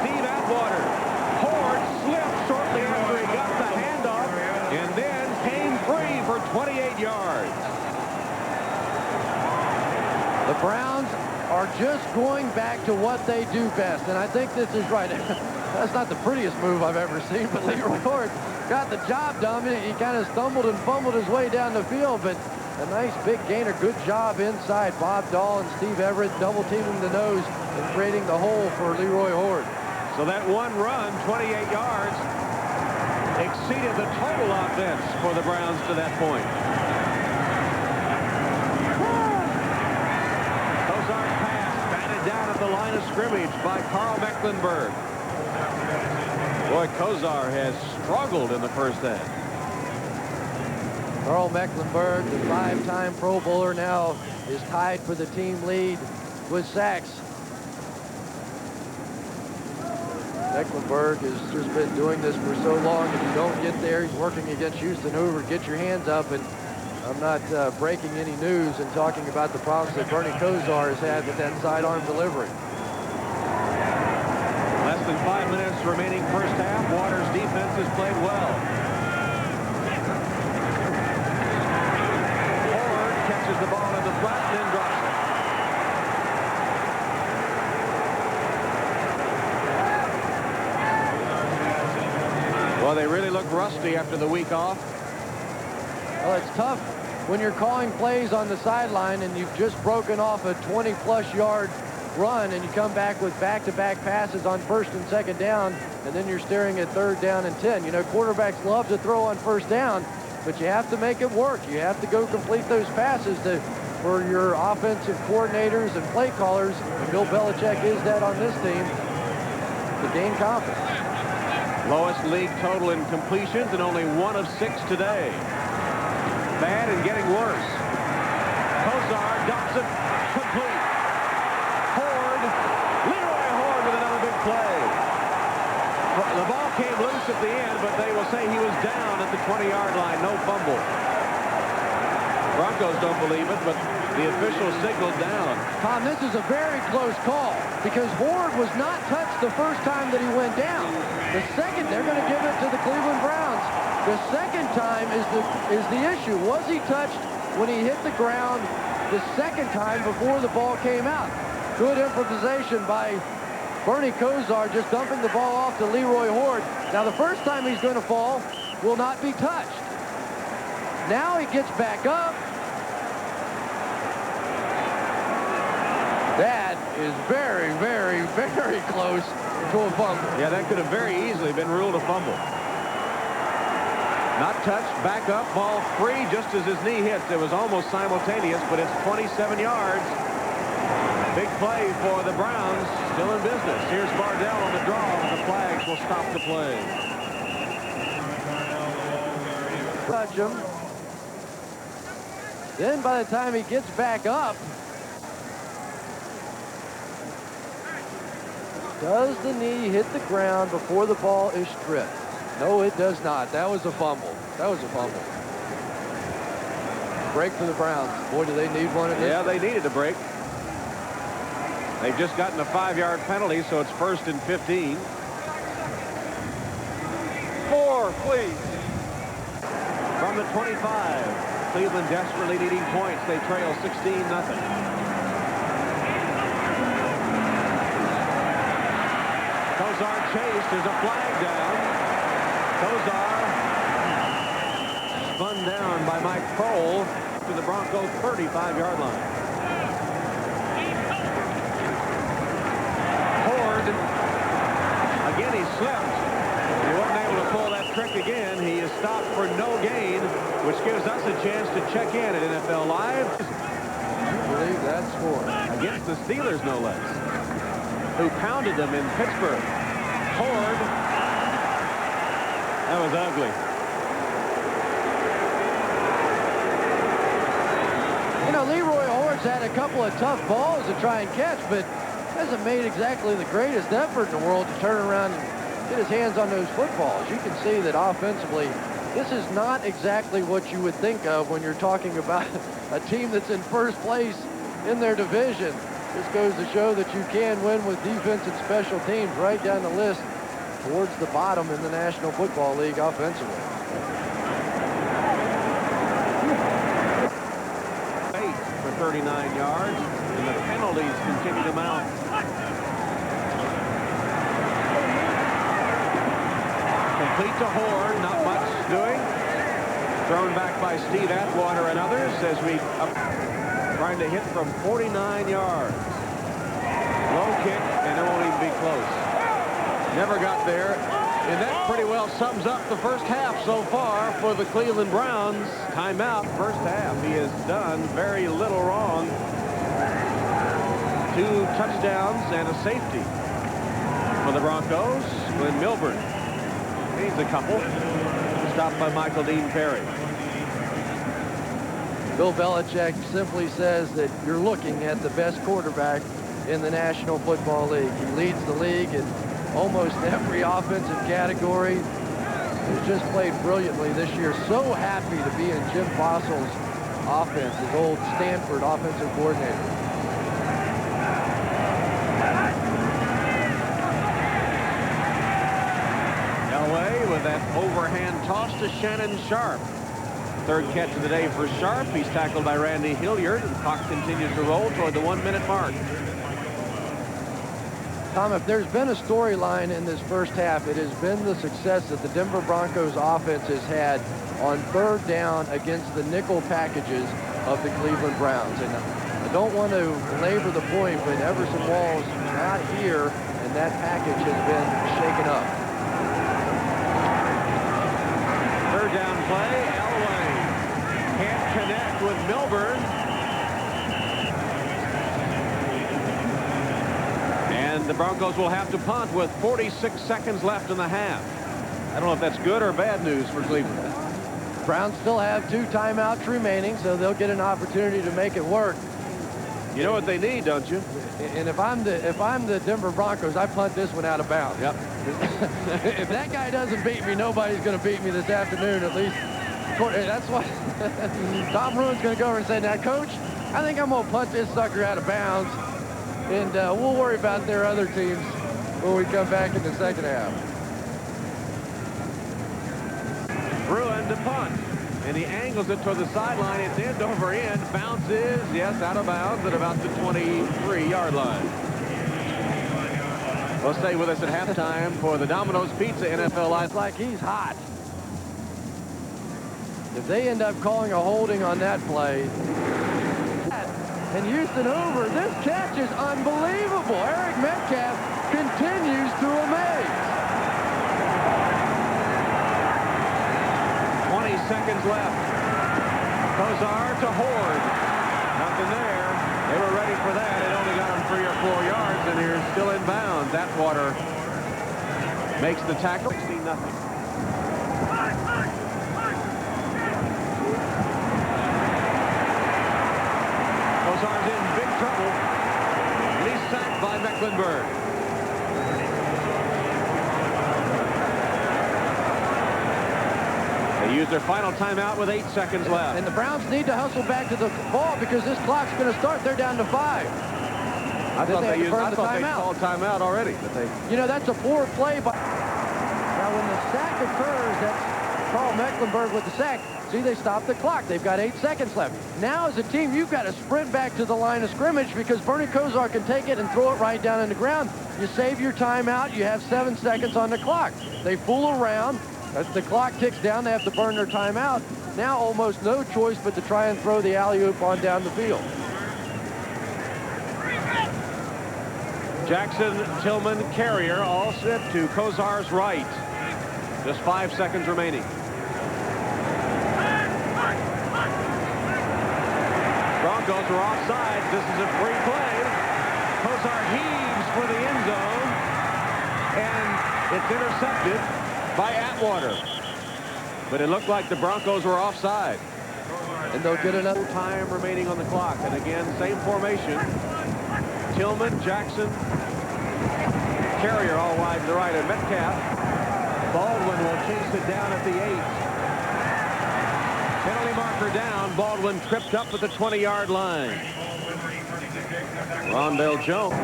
Steve back to what they do best, and I think this is right. That's not the prettiest move I've ever seen, but Leroy Horde got the job done. He kind of stumbled and fumbled his way down the field, but a nice big gainer. Good job inside. Bob Dahl and Steve Everett double teaming the nose and creating the hole for Leroy Horde. So that one run, 28 yards, exceeded the total offense for the Browns to that point. Kozar's pass batted down at the line of scrimmage by Carl Mecklenburg. Boy, Kozar has struggled in the first half. Carl Mecklenburg, the 5-time Pro Bowler, now is tied for the team lead with sacks. Mecklenburg has just been doing this for so long. If you don't get there, he's working against Houston Hoover. Get your hands up. And I'm not breaking any news and talking about the problems that Bernie Kosar has had with that sidearm delivery. Less than 5 minutes remaining first half. Waters' defense has played well. Ford catches the ball in the flat and then drops it. Well, they really look rusty after the week off. Well, it's tough when you're calling plays on the sideline and you've just broken off a 20-plus yard run and you come back with back-to-back passes on first and second down, and then you're staring at third down and 10. You know, quarterbacks love to throw on first down, but you have to make it work. You have to go complete those passes for your offensive coordinators and play callers, and Bill Belechek is that on this team, to gain confidence. Lowest league total in completions and only 1 of 6 today. Bad and getting worse. Kozar, Dobson, complete. Horde, Leroy Horde with another big play. The ball came loose at the end, but they will say he was down at the 20-yard line. No fumble. Broncos don't believe it, but the official signaled down. Tom, this is a very close call because Horde was not touched the first time that he went down. The second, they're going to give it to the Cleveland Browns. The second time is the issue. Was he touched when he hit the ground the second time before the ball came out? Good improvisation by Bernie Kosar, just dumping the ball off to Leroy Horde. Now, the first time he's going to fall will not be touched. Now he gets back up. That is very, very, very close to a fumble. Yeah, that could have very easily been ruled a fumble. Not touched, back up, ball free just as his knee hits. It was almost simultaneous, but it's 27 yards. Big play for the Browns, still in business. Here's Bardell on the draw, and the flags will stop the play. Touch him. Then by the time he gets back up, does the knee hit the ground before the ball is stripped? No, it does not. That was a fumble. That was a fumble. Break for the Browns. Boy, do they need one of these. Yeah, they needed a break. They've just gotten a 5-yard penalty, so it's 1st and 15. 4, please. From the 25. Cleveland desperately needing points. They trail 16-0. Kozar chased. There's a flag down. Kozar spun down by Mike Kroll to the Broncos 35-yard line. Horde. Again, he slipped. He wasn't able to pull that trick again. He is stopped for no gain, which gives us a chance to check in at NFL Live. I believe that's for Against the Steelers, no less, who pounded them in Pittsburgh. Horde. That was ugly. You know, Leroy Horde's had a couple of tough balls to try and catch, but hasn't made exactly the greatest effort in the world to turn around and get his hands on those footballs. You can see that offensively, this is not exactly what you would think of when you're talking about a team that's in first place in their division. This goes to show that you can win with defense and special teams right down the list towards the bottom in the National Football League offensively. 8 for 39 yards, and the penalties continue to mount. Complete to Horn. Not much doing. Thrown back by Steve Atwater and others as we trying to hit from 49 yards. Low kick, and it won't even be close. Never got there. And that pretty well sums up the first half so far for the Cleveland Browns. Timeout, first half. He has done very little wrong. 2 touchdowns and a safety for the Broncos. Glenn Milburn needs a couple. Stopped by Michael Dean Perry. Bill Belechek simply says that you're looking at the best quarterback in the National Football League. He leads the league in almost every offensive category. He's just played brilliantly this year. So happy to be in Jim Fossil's offense, his old Stanford offensive coordinator. Elway with that overhand toss to Shannon Sharp. Third catch of the day for Sharp. He's tackled by Randy Hilliard, and clock continues to roll toward the 1-minute mark. Tom, if there's been a storyline in this first half, it has been the success that the Denver Broncos offense has had on third down against the nickel packages of the Cleveland Browns. And I don't want to belabor the point, but Everson Wall's not here, and that package has been shaken up. Third down play. Elway can't connect with Milburn. And the Broncos will have to punt with 46 seconds left in the half. I don't know if that's good or bad news for Cleveland. Browns still have 2 timeouts remaining, so they'll get an opportunity to make it work. You know what they need, don't you? And if I'm the Denver Broncos, I punt this one out of bounds. Yep. If that guy doesn't beat me, nobody's going to beat me this afternoon, at least. That's what Tom Bruin's going to go over and say, now, Coach, I think I'm going to punt this sucker out of bounds, and we'll worry about their other teams when we come back in the second half. Bruin to punt. And he angles it toward the sideline. It's end over end. Bounces, yes, out of bounds at about the 23-yard line. We'll stay with us at halftime for the Domino's Pizza NFL Live. It's like he's hot. If they end up calling a holding on that play. And Houston Hoover, this catch is unbelievable. Eric Metcalf continues to amaze. 20 seconds left. Kozar to Horde. Nothing there. They were ready for that. It only got him 3 or 4 yards, and he's still in bounds. Atwater makes the tackle. 16-0. Kozar's in big trouble. And he's sacked by Mecklenburg. They use their final timeout with 8 seconds left. And the Browns need to hustle back to the ball because this clock's going to start. They're down to 5. I thought they called timeout already. But they... You know, that's a poor play. Now, when the sack occurs, that's Carl Mecklenburg with the sack. See, they stopped the clock. They've got 8 seconds left. Now, as a team, you've got to sprint back to the line of scrimmage because Bernie Kosar can take it and throw it right down in the ground. You save your timeout. You have 7 seconds on the clock. They fool around. As the clock ticks down, they have to burn their timeout. Now almost no choice but to try and throw the alley-oop on down the field. Jackson, Tillman, Carrier all set to Kozar's right. Just 5 seconds remaining. Broncos are offside. This is a free play. Kozar heaves for the end zone. And it's intercepted by Atwater. But it looked like the Broncos were offside. And they'll get another time remaining on the clock. And again, same formation. Tillman, Jackson, Carrier all wide to the right, and Metcalf. Baldwin will chase it down at the 8. Penalty marker down. Baldwin tripped up at the 20-yard line. Rondale Jones.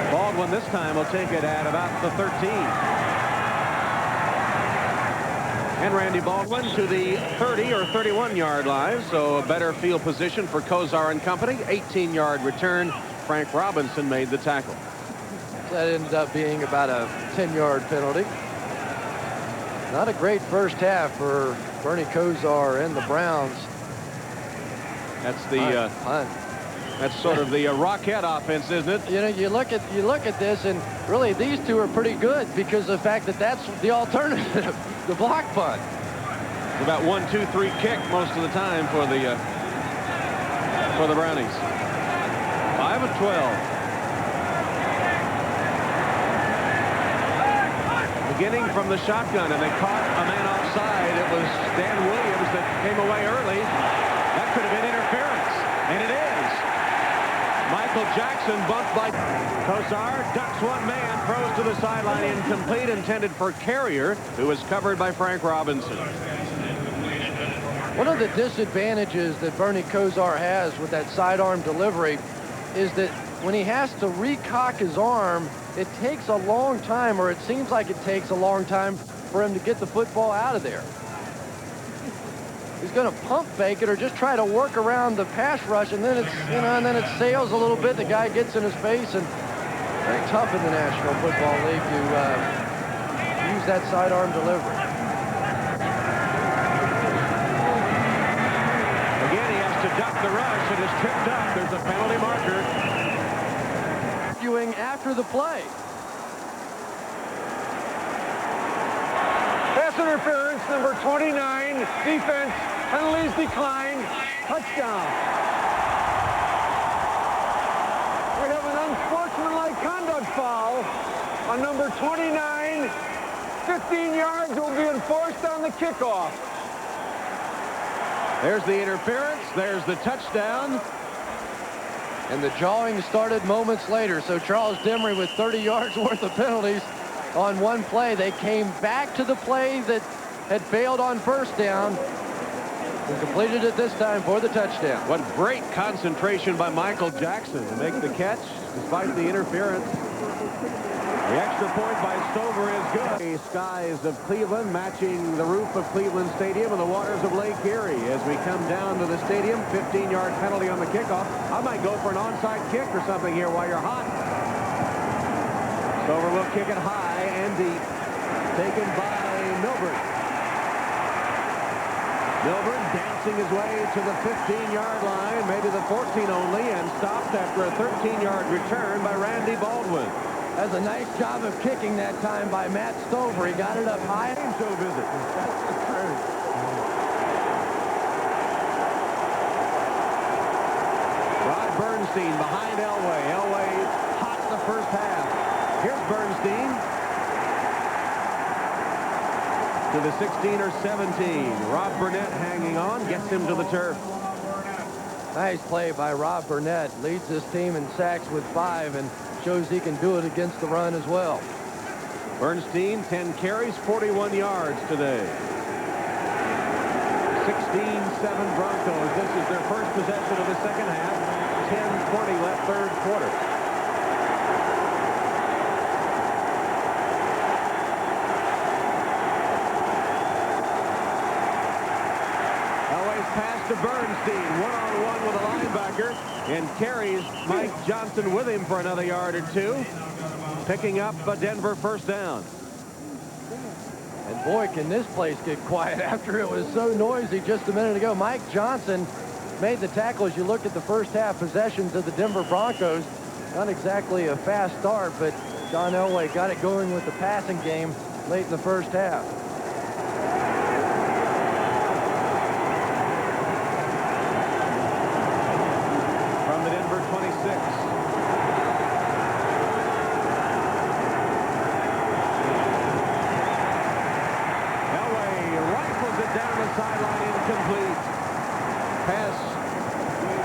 Baldwin this time will take it at about the 13. And Randy Baldwin to the 30 or 31-yard line, so a better field position for Kozar and company. 18-yard return. Frank Robinson made the tackle. That ended up being about a 10-yard penalty. Not a great first half for Bernie Kosar and the Browns. That's the punt. That's sort of the Rockette offense, isn't it? You know, you look at this, and really these two are pretty good because of the fact that that's the alternative, the block punt. It's about 1-2-3 kick most of the time for the Brownies. 5 of 12. Beginning from the shotgun, and they caught a man offside. It was Dan Williams that came away early. That could have been interference, and it is. Michael Jackson bumped by Kosar, ducks one man, throws to the sideline, incomplete, intended for Carrier, who was covered by Frank Robinson. One of the disadvantages that Bernie Kosar has with that sidearm delivery is that when he has to recock his arm, it takes a long time, or it seems like it takes a long time for him to get the football out of there. He's going to pump fake it or just try to work around the pass rush, and then it's, you know, and then it sails a little bit. The guy gets in his face, and very tough in the National Football League to use that sidearm delivery. Again, he has to duck the rush. It is tripped up. There's a penalty marker. After the play. Pass interference, number 29. Defense, penalties declined. Touchdown. We have an unsportsmanlike conduct foul on number 29. 15 yards will be enforced on the kickoff. There's the interference. There's the touchdown. And the jawing started moments later. So Charles Demery with 30 yards worth of penalties on one play. They came back to the play that had failed on first down and completed it this time for the touchdown. What great concentration by Michael Jackson to make the catch despite the interference. The extra point by Stover is good. The skies of Cleveland matching the roof of Cleveland Stadium and the waters of Lake Erie. As we come down to the stadium, 15-yard penalty on the kickoff. I might go for an onside kick or something here while you're hot. Stover will kick it high and deep. Taken by Milburn. Milburn dancing his way to the 15-yard line, maybe the 14 only, and stopped after a 13-yard return by Randy Baldwin. That's a nice job of kicking that time by Matt Stover. He got it up high. Show visit. Rod Bernstein behind Elway. Elway hot in the first half. Here's Bernstein to the 16 or 17. Rob Burnett hanging on, gets him to the turf. Nice play by Rob Burnett. Leads this team in sacks with 5 and shows he can do it against the run as well. Bernstein, 10 carries, 41 yards today. 16-7 Broncos. This is their first possession of the second half. 10:20 left third quarter. Elway's pass to Bernstein. One-on-one with a linebacker. And carries Mike Johnson with him for another yard or two. Picking up a Denver first down. And boy, can this place get quiet after it was so noisy just a minute ago. Mike Johnson made the tackle. As you look at the first half possessions of the Denver Broncos, not exactly a fast start, but John Elway got it going with the passing game late in the first half. From the Denver 26. Sideline incomplete. Pass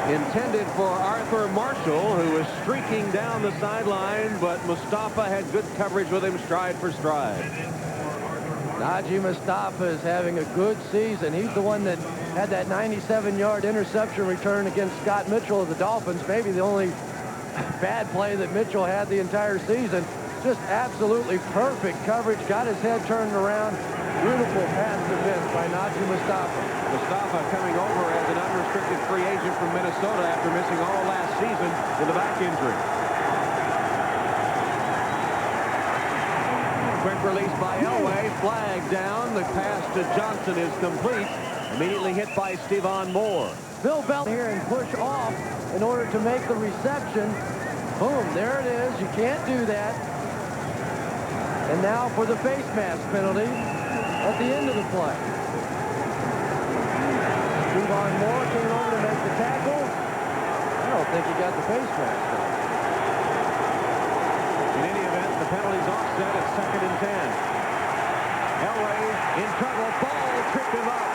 intended for Arthur Marshall, who was streaking down the sideline, but Mustafa had good coverage with him stride for stride. Najee Mustafa is having a good season. He's the one that had that 97-yard interception return against Scott Mitchell of the Dolphins. Maybe the only bad play that Mitchell had the entire season. Just absolutely perfect coverage. Got his head turned around. Beautiful pass defense by Najee Mustafa. Mustafa coming over as an unrestricted free agent from Minnesota after missing all last season with a back injury. Quick release by Elway. Flag down. The pass to Johnson is complete. Immediately hit by Stevan Moore. Bill Bell here and push off in order to make the reception. Boom, there it is. You can't do that. And now for the face mask penalty at the end of the play. Stevan Moore came over to make the tackle. I don't think he got the face mask. In any event, the penalty's offset at 2nd and 10. Elway in trouble. Ball tripped him up.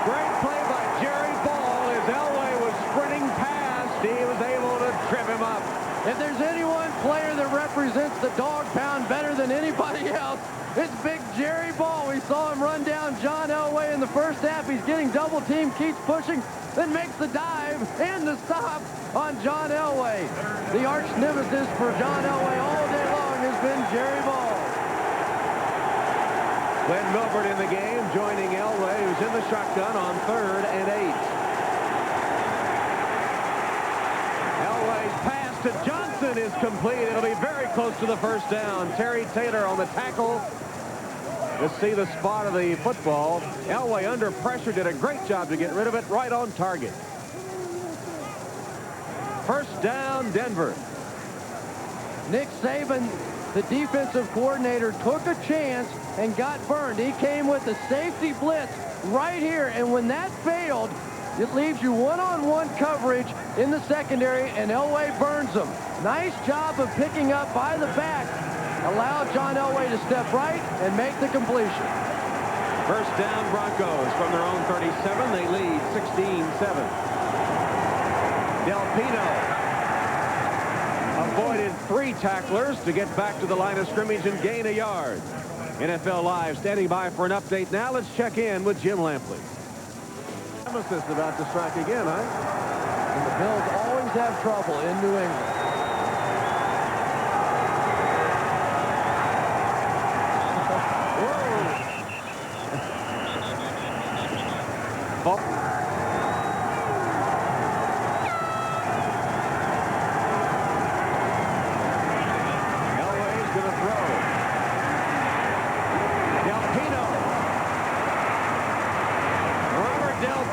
Great play by Jerry Ball as Elway was sprinting past. He was able to trip him up. If there's any one player that represents the dog pound better than anybody else, it's big Jerry Ball. We saw him run down John Elway in the first half. He's getting double teamed, keeps pushing, then makes the dive and the stop on John Elway. The arch nemesis for John Elway all day long has been Jerry Ball. Glenn Milford in the game, joining Elway, who's in the shotgun on 3rd and 8. Elway's pass to Johnson is complete. It'll be very close to the first down. Terry Taylor on the tackle. Let's see the spot of the football. Elway under pressure did a great job to get rid of it, right on target. First down, Denver. Nick Saban, the defensive coordinator, took a chance and got burned. He came with a safety blitz right here, and when that failed, it leaves you one-on-one coverage in the secondary, and Elway burns them. Nice job of picking up by the back. Allowed John Elway to step right and make the completion. First down, Broncos from their own 37. They lead 16-7. Del Pino avoided 3 tacklers to get back to the line of scrimmage and gain a yard. NFL Live standing by for an update now. Let's check in with Jim Lampley. Nemesis about to strike again, huh? And the Bills always have trouble in New England.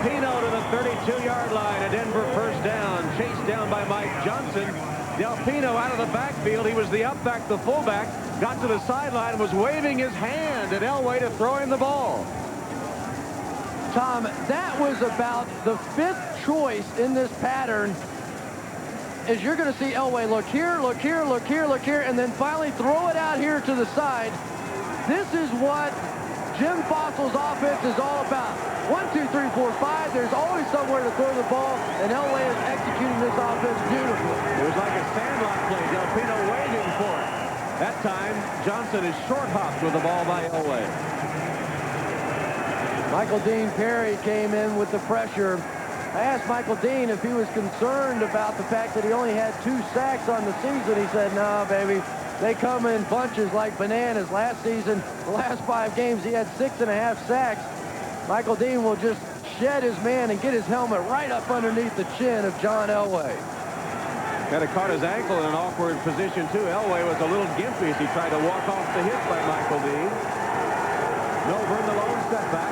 Pino to the 32-yard line. A Denver first down. Chased down by Mike Johnson. Del Pino out of the backfield. He was the up-back, the fullback. Got to the sideline, was waving his hand at Elway to throw him the ball. Tom, that was about the 5th choice in this pattern. As you're going to see Elway look here, look here, look here, look here, and then finally throw it out here to the side. This is what Jim Fossil's offense is all about. 1, 2, 3, 4, 5. There's always somewhere to throw the ball, and Elway is executing this offense beautifully. It was like a sandlot play. Del Pino waiting for it. That time, Johnson is short-hopped with the ball by Elway. Michael Dean Perry came in with the pressure. I asked Michael Dean if he was concerned about the fact that he only had 2 sacks on the season. He said, no, baby. They come in bunches like bananas. Last season, the last 5 games, he had 6.5 sacks. Michael Dean will just shed his man and get his helmet right up underneath the chin of John Elway. Kind of caught his ankle in an awkward position, too. Elway was a little gimpy as he tried to walk off the hit by Michael Dean. Milburn, the lone setback.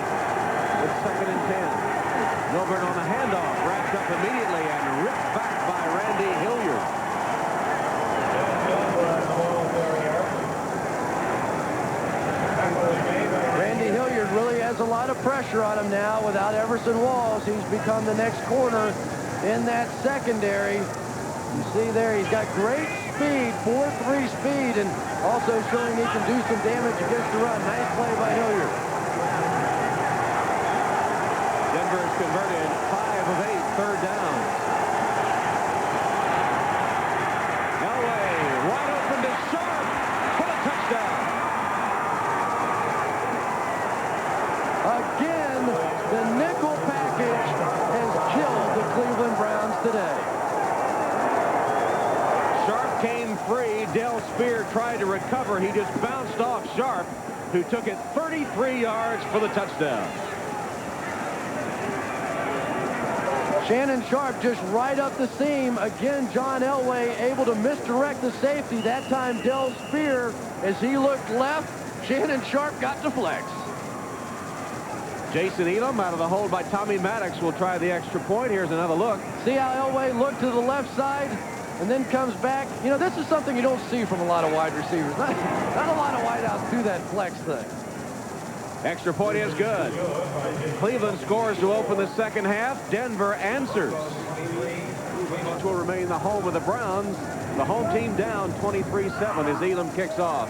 It's 2nd and 10. Milburn on the handoff, wrapped up immediately and ripped back by Randy Hilliard. Randy Hilliard really has a lot of pressure on him now. Without Everson Walls, he's become the next corner in that secondary. You see there, he's got great speed, 4.3 speed, and also showing he can do some damage against the run. Nice play by Hilliard. Denver has converted 5 of 8 third downs. Elway wide open to Sharp for a touchdown. Again, the nickel package has killed the Cleveland Browns today. Sharp came free. Del Spear tried to recover. He just bounced off Sharp, who took it 33 yards for the touchdown. Shannon Sharp just right up the seam. Again, John Elway able to misdirect the safety. That time, Del Spear, as he looked left, Shannon Sharp got to flex. Jason Elam out of the hold by Tommy Maddox will try the extra point. Here's another look. See how Elway looked to the left side and then comes back? You know, this is something you don't see from a lot of wide receivers. Not a lot of wideouts do that flex thing. Extra point is good. Cleveland scores to open the second half. Denver answers. Which will remain the home of the Browns. The home team down 23-7 as Elam kicks off.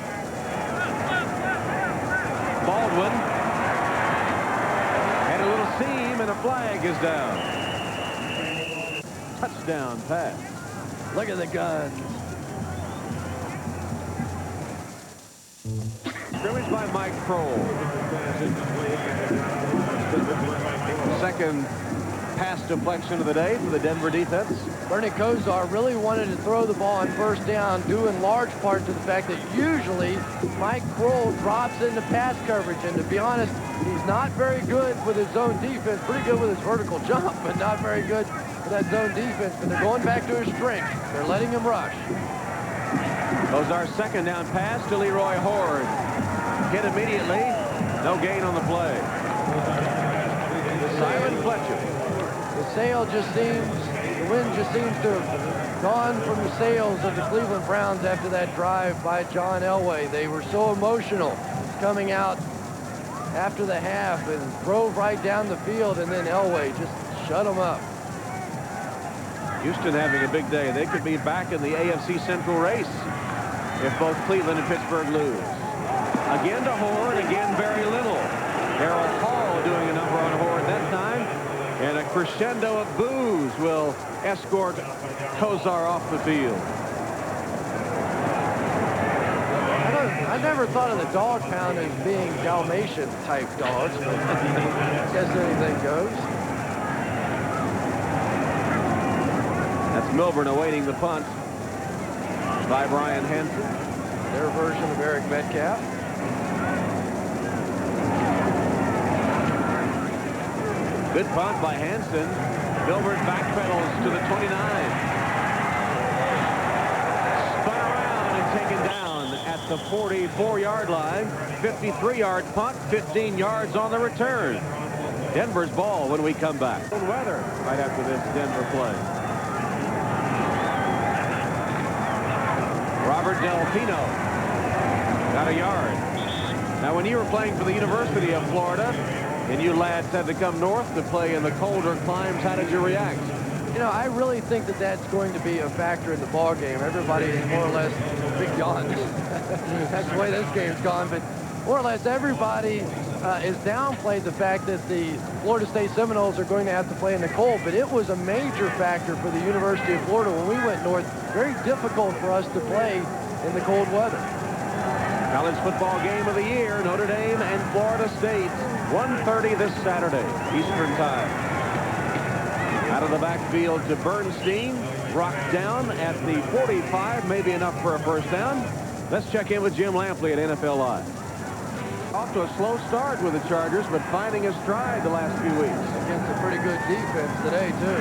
Baldwin. And a little seam, and a flag is down. Touchdown pass. Look at the guns. Scrimmage by Mike Kroll. Second pass deflection of the day for the Denver defense. Bernie Kosar really wanted to throw the ball on first down, due in large part to the fact that usually Mike Kroll drops into pass coverage. And to be honest, he's not very good with his zone defense. Pretty good with his vertical jump, but not very good with that zone defense. But they're going back to his strength. They're letting him rush. Kosar's second down pass to Leroy Horde. Hit immediately. No gain on the play. Simon Fletcher. The sail just seems, the wind just seems to have gone from the sails of the Cleveland Browns after that drive by John Elway. They were so emotional coming out after the half and drove right down the field, and then Elway just shut them up. Houston having a big day. They could be back in the AFC Central race if both Cleveland and Pittsburgh lose. Again to Horde, again very little. Darryl Hall doing a number on Horde that time. And a crescendo of boos will escort Kosar off the field. I never thought of the dog pound as being Dalmatian type dogs, but I guess anything goes. That's Milburn awaiting the punt by Brian Hansen. Their version of Eric Metcalf. Good punt by Hansen. Milburn backpedals to the 29. Spun around and taken down at the 44-yard line. 53-yard punt, 15 yards on the return. Denver's ball when we come back. Cold weather right after this Denver play. Robert Del Pino got a yard. Now, when you were playing for the University of Florida, and you lads had to come north to play in the colder climes, how did you react? You know, I really think that that's going to be a factor in the ball game. Everybody is more or less big yawns. That's the way this game's gone. But more or less everybody is downplayed the fact that the Florida State Seminoles are going to have to play in the cold. But it was a major factor for the University of Florida when we went north. Very difficult for us to play in the cold weather. College football game of the year, Notre Dame and Florida State. 1:30 this Saturday, Eastern Time. Out of the backfield to Bernstein. Rocked down at the 45, maybe enough for a first down. Let's check in with Jim Lampley at NFL Live. Off to a slow start with the Chargers, but finding a stride the last few weeks. Against a pretty good defense today, too.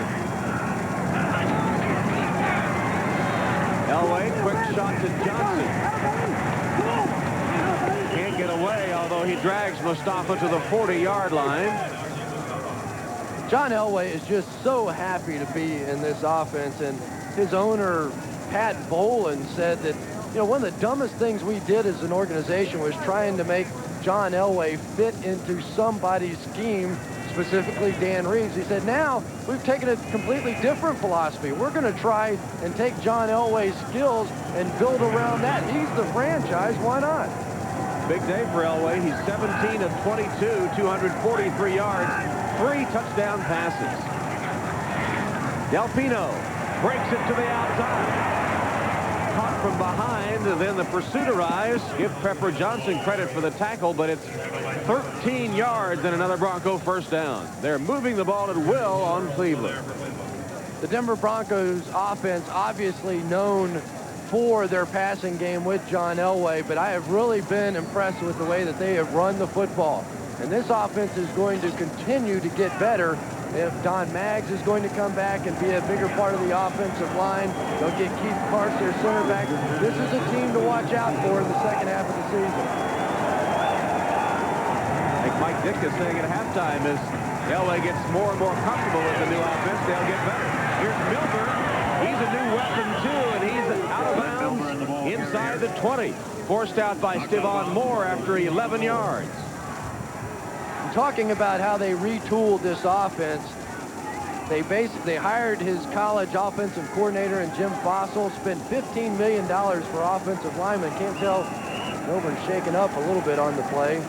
Elway, quick shot to Johnson. Can't get away, although he drags Mustafa to the 40-yard line. John Elway is just so happy to be in this offense, and his owner, Pat Bolin, said that, you know, one of the dumbest things we did as an organization was trying to make John Elway fit into somebody's scheme, specifically Dan Reeves. He said, now we've taken a completely different philosophy. We're going to try and take John Elway's skills and build around that. He's the franchise. Why not? Big day for Elway. He's 17 of 22, 243 yards, 3 touchdown passes. Del Pino breaks it to the outside. Caught from behind, and then the pursuit arrives. Give Pepper Johnson credit for the tackle, but it's 13 yards and another Bronco first down. They're moving the ball at will on Cleveland. The Denver Broncos offense obviously known for their passing game with John Elway, but I have really been impressed with the way that they have run the football. And this offense is going to continue to get better if Don Maggs is going to come back and be a bigger part of the offensive line. They'll get Keith Parks, their center back. This is a team to watch out for in the second half of the season. Like Mike Ditka saying at halftime, as Elway gets more and more comfortable with the new offense, they'll get better. Here's Milburn. He's a new weapon, too, and he's out of bounds inside the 20. Forced out by Stevan Moore after 11 yards. Talking about how they retooled this offense, they hired his college offensive coordinator in Jim Fossil, spent $15 million for offensive linemen. Can't tell, Milburn's shaken up a little bit on the play.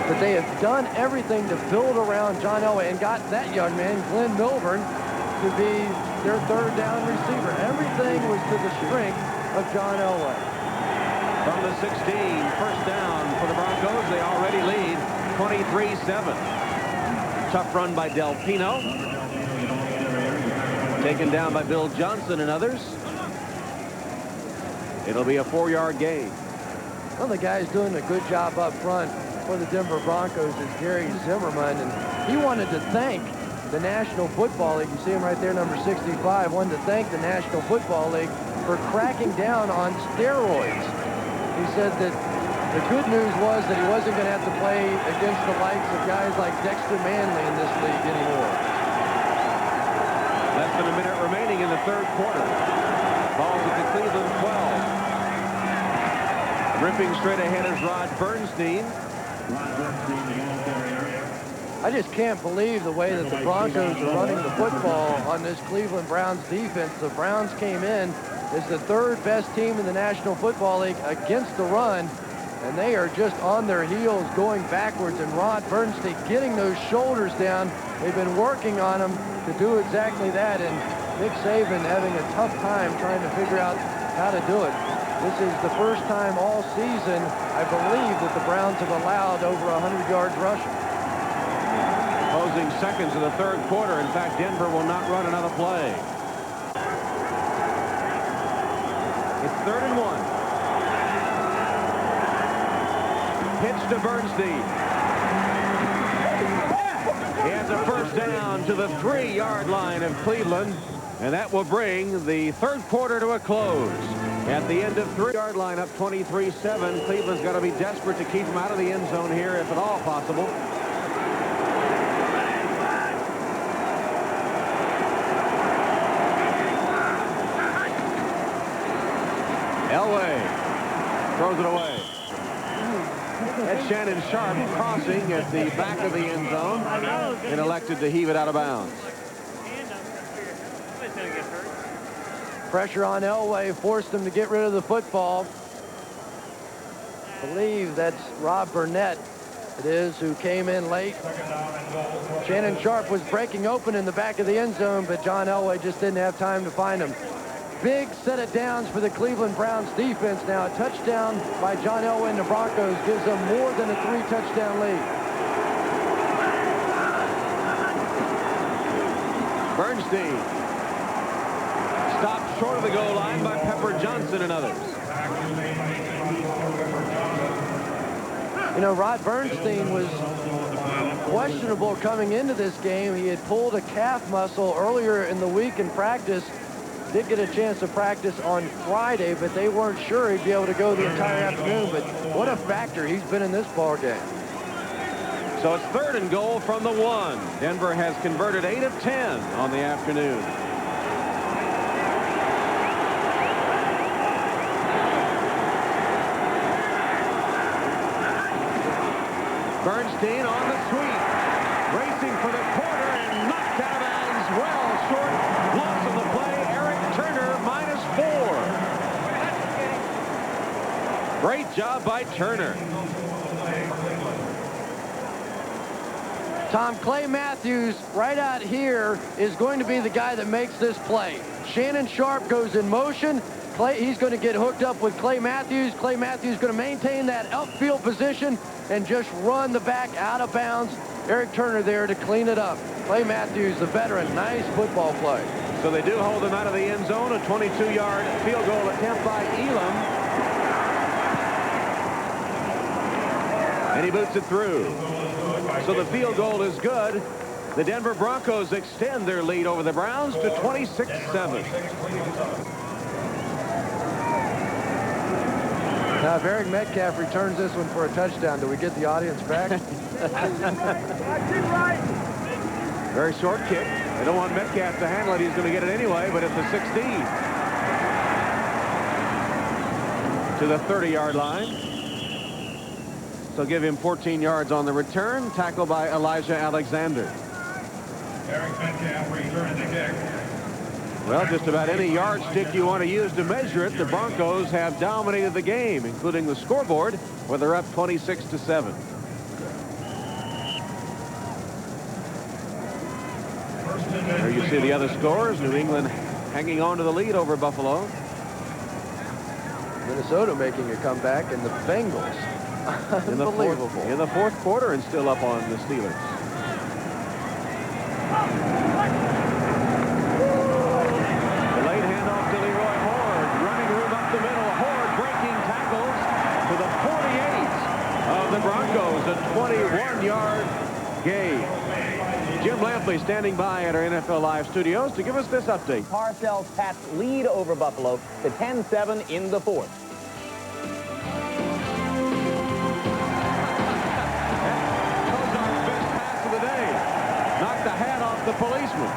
But they have done everything to build around John Elway and got that young man, Glenn Milburn, to be their third down receiver. Everything was to the strength of John Elway. From the 16, first down for the Broncos. They already lead 23-7. Tough run by Del Pino. Taken down by Bill Johnson and others. It'll be a 4-yard gain. One of the guys doing a good job up front for the Denver Broncos is Gary Zimmerman, and he wanted to thank the National Football League. You see him right there, number 65. Wanted to thank the National Football League for cracking down on steroids. He said that the good news was that he wasn't going to have to play against the likes of guys like Dexter Manley in this league anymore. Less than a minute remaining in the third quarter. Ball's at the Cleveland 12. Ripping straight ahead is Rod Bernstein. I just can't believe the way that the Broncos are running the football on this Cleveland Browns defense. The Browns came in as the third best team in the National Football League against the run, and they are just on their heels going backwards, and Rod Bernstein getting those shoulders down. They've been working on him to do exactly that, and Nick Saban having a tough time trying to figure out how to do it. This is the first time all season, I believe, that the Browns have allowed over 100 yards rushing. Closing seconds of the third quarter. In fact, Denver will not run another play. It's 3rd and 1. Pitch to Bernstein. He has a first down to the 3-yard line of Cleveland, and that will bring the third quarter to a close. At the end of 3-yard line, up 23-7. Cleveland's got to be desperate to keep him out of the end zone here, if at all possible. Elway throws it away. That's Shannon Sharp crossing at the back of the end zone and elected to heave it out of bounds. Pressure on Elway forced him to get rid of the football. I believe that's Rob Burnett, it is, who came in late. Shannon Sharp was breaking open in the back of the end zone, but John Elway just didn't have time to find him. Big set of downs for the Cleveland Browns defense now. A touchdown by John Elway and the Broncos gives them more than a 3-touchdown lead. Bernstein stopped short of the goal line by Pepper Johnson and others. You know, Rod Bernstein was questionable coming into this game. He had pulled a calf muscle earlier in the week in practice. Did get a chance to practice on Friday, but they weren't sure he'd be able to go the entire afternoon. But what a factor he's been in this ball game. So it's 3rd and goal from the 1. Denver has converted 8 of 10 on the afternoon. Bernstein on the sweep, racing for the corner and knocked out of bounds. Well short. Loss of the play. Eric Turner -4. Great job by Turner. Tom, Clay Matthews right out here is going to be the guy that makes this play. Shannon Sharp goes in motion. He's going to get hooked up with Clay Matthews. Clay Matthews going to maintain that upfield position and just run the back out of bounds. Eric Turner there to clean it up. Clay Matthews, the veteran, nice football play. So they do hold him out of the end zone. A 22-yard field goal attempt by Elam. And he boots it through. So the field goal is good. The Denver Broncos extend their lead over the Browns to 26-7. Now, if Eric Metcalf returns this one for a touchdown, do we get the audience back? Very short kick. They don't want Metcalf to handle it. He's going to get it anyway, but at the 16. To the 30-yard line. So give him 14 yards on the return. Tackle by Elijah Alexander. Eric Metcalf returns the kick. Well, just about any yardstick you want to use to measure it, the Broncos have dominated the game, including the scoreboard, where they're up 26-7. There you see the other scores. New England hanging on to the lead over Buffalo. Minnesota making a comeback, and the Bengals. Unbelievable. In the fourth quarter and still up on the Steelers. The late handoff to Leroy Horde. Running room up the middle. Horde breaking tackles to the 48 of the Broncos. A 21-yard gain. Jim Lampley standing by at our NFL Live studios to give us this update. Parcells Pats lead over Buffalo to 10-7 in the fourth. The hat off the policeman.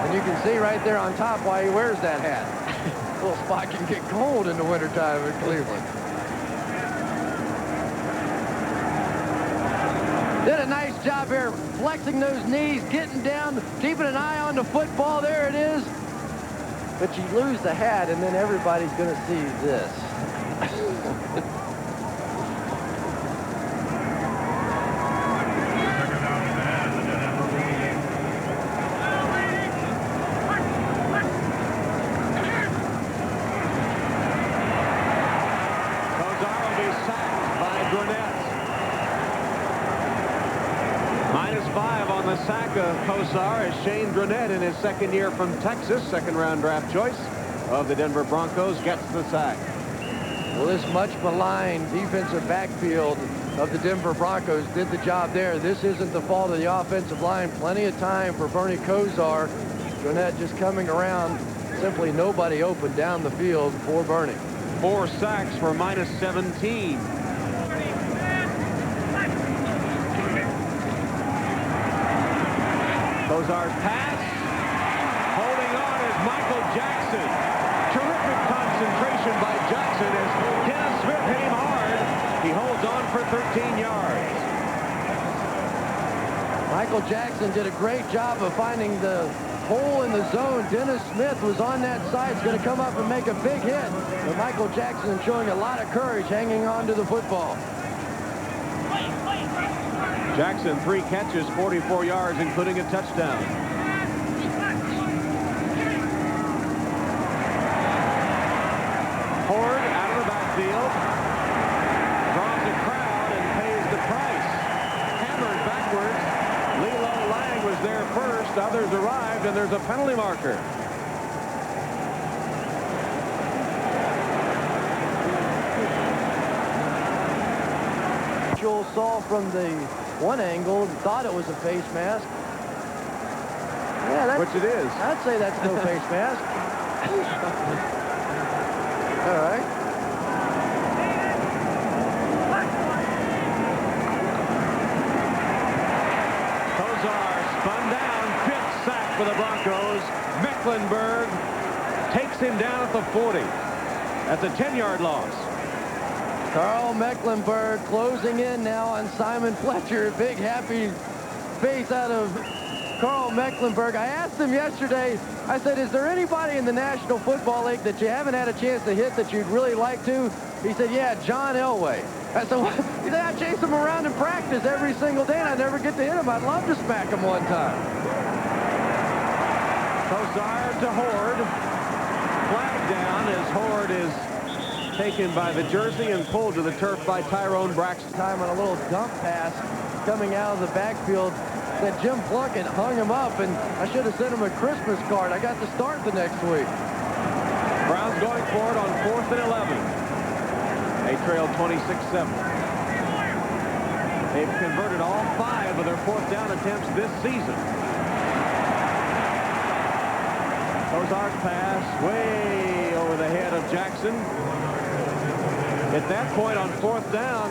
And you can see right there on top why he wears that hat. Little spot can get cold in the wintertime in Cleveland. Did a nice job here flexing those knees, getting down, keeping an eye on the football. There it is. But you lose the hat and then everybody's going to see this. Kosar is Shane Dronette in his second year from Texas, second-round draft choice of the Denver Broncos, gets the sack. Well, this much maligned defensive backfield of the Denver Broncos did the job there. This isn't the fault of the offensive line. Plenty of time for Bernie Kosar. Dronette just coming around. Simply nobody open down the field for Bernie. 4 sacks for minus 17. Kosar's pass. Holding on is Michael Jackson. Terrific concentration by Jackson as Dennis Smith hit him hard. He holds on for 13 yards. Michael Jackson did a great job of finding the hole in the zone. Dennis Smith was on that side. He's going to come up and make a big hit. But Michael Jackson showing a lot of courage hanging on to the football. Jackson, 3 catches, 44 yards, including a touchdown. Horde out of the backfield. Draws a crowd and pays the price. Hammered backwards. Lilo Lang was there first. Others arrived, and there's a penalty marker. Joel saw from the one angle, thought it was a face mask. Yeah, that's, which it is. I'd say that's no face mask. All right. Kosar spun down, 5th sack for the Broncos. Mecklenburg takes him down at the 40. That's a 10-yard loss. Carl Mecklenburg closing in now on Simon Fletcher. Big happy face out of Carl Mecklenburg. I asked him yesterday, I said, is there anybody in the National Football League that you haven't had a chance to hit that you'd really like to? He said, yeah, John Elway. I said, well, he said, I chase him around in practice every single day and I never get to hit him. I'd love to smack him one time. Kosar to Horde. Flag down as Horde is taken by the jersey and pulled to the turf by Tyrone Braxton. Time on a little dump pass coming out of the backfield that Jim Plunkett hung him up, and I should have sent him a Christmas card. I got to start the next week. Browns going for it on 4th and 11. They trail 26-7. They've converted all 5 of their 4th down attempts this season. Ozark pass way over the head of Jackson. At that point on 4th down,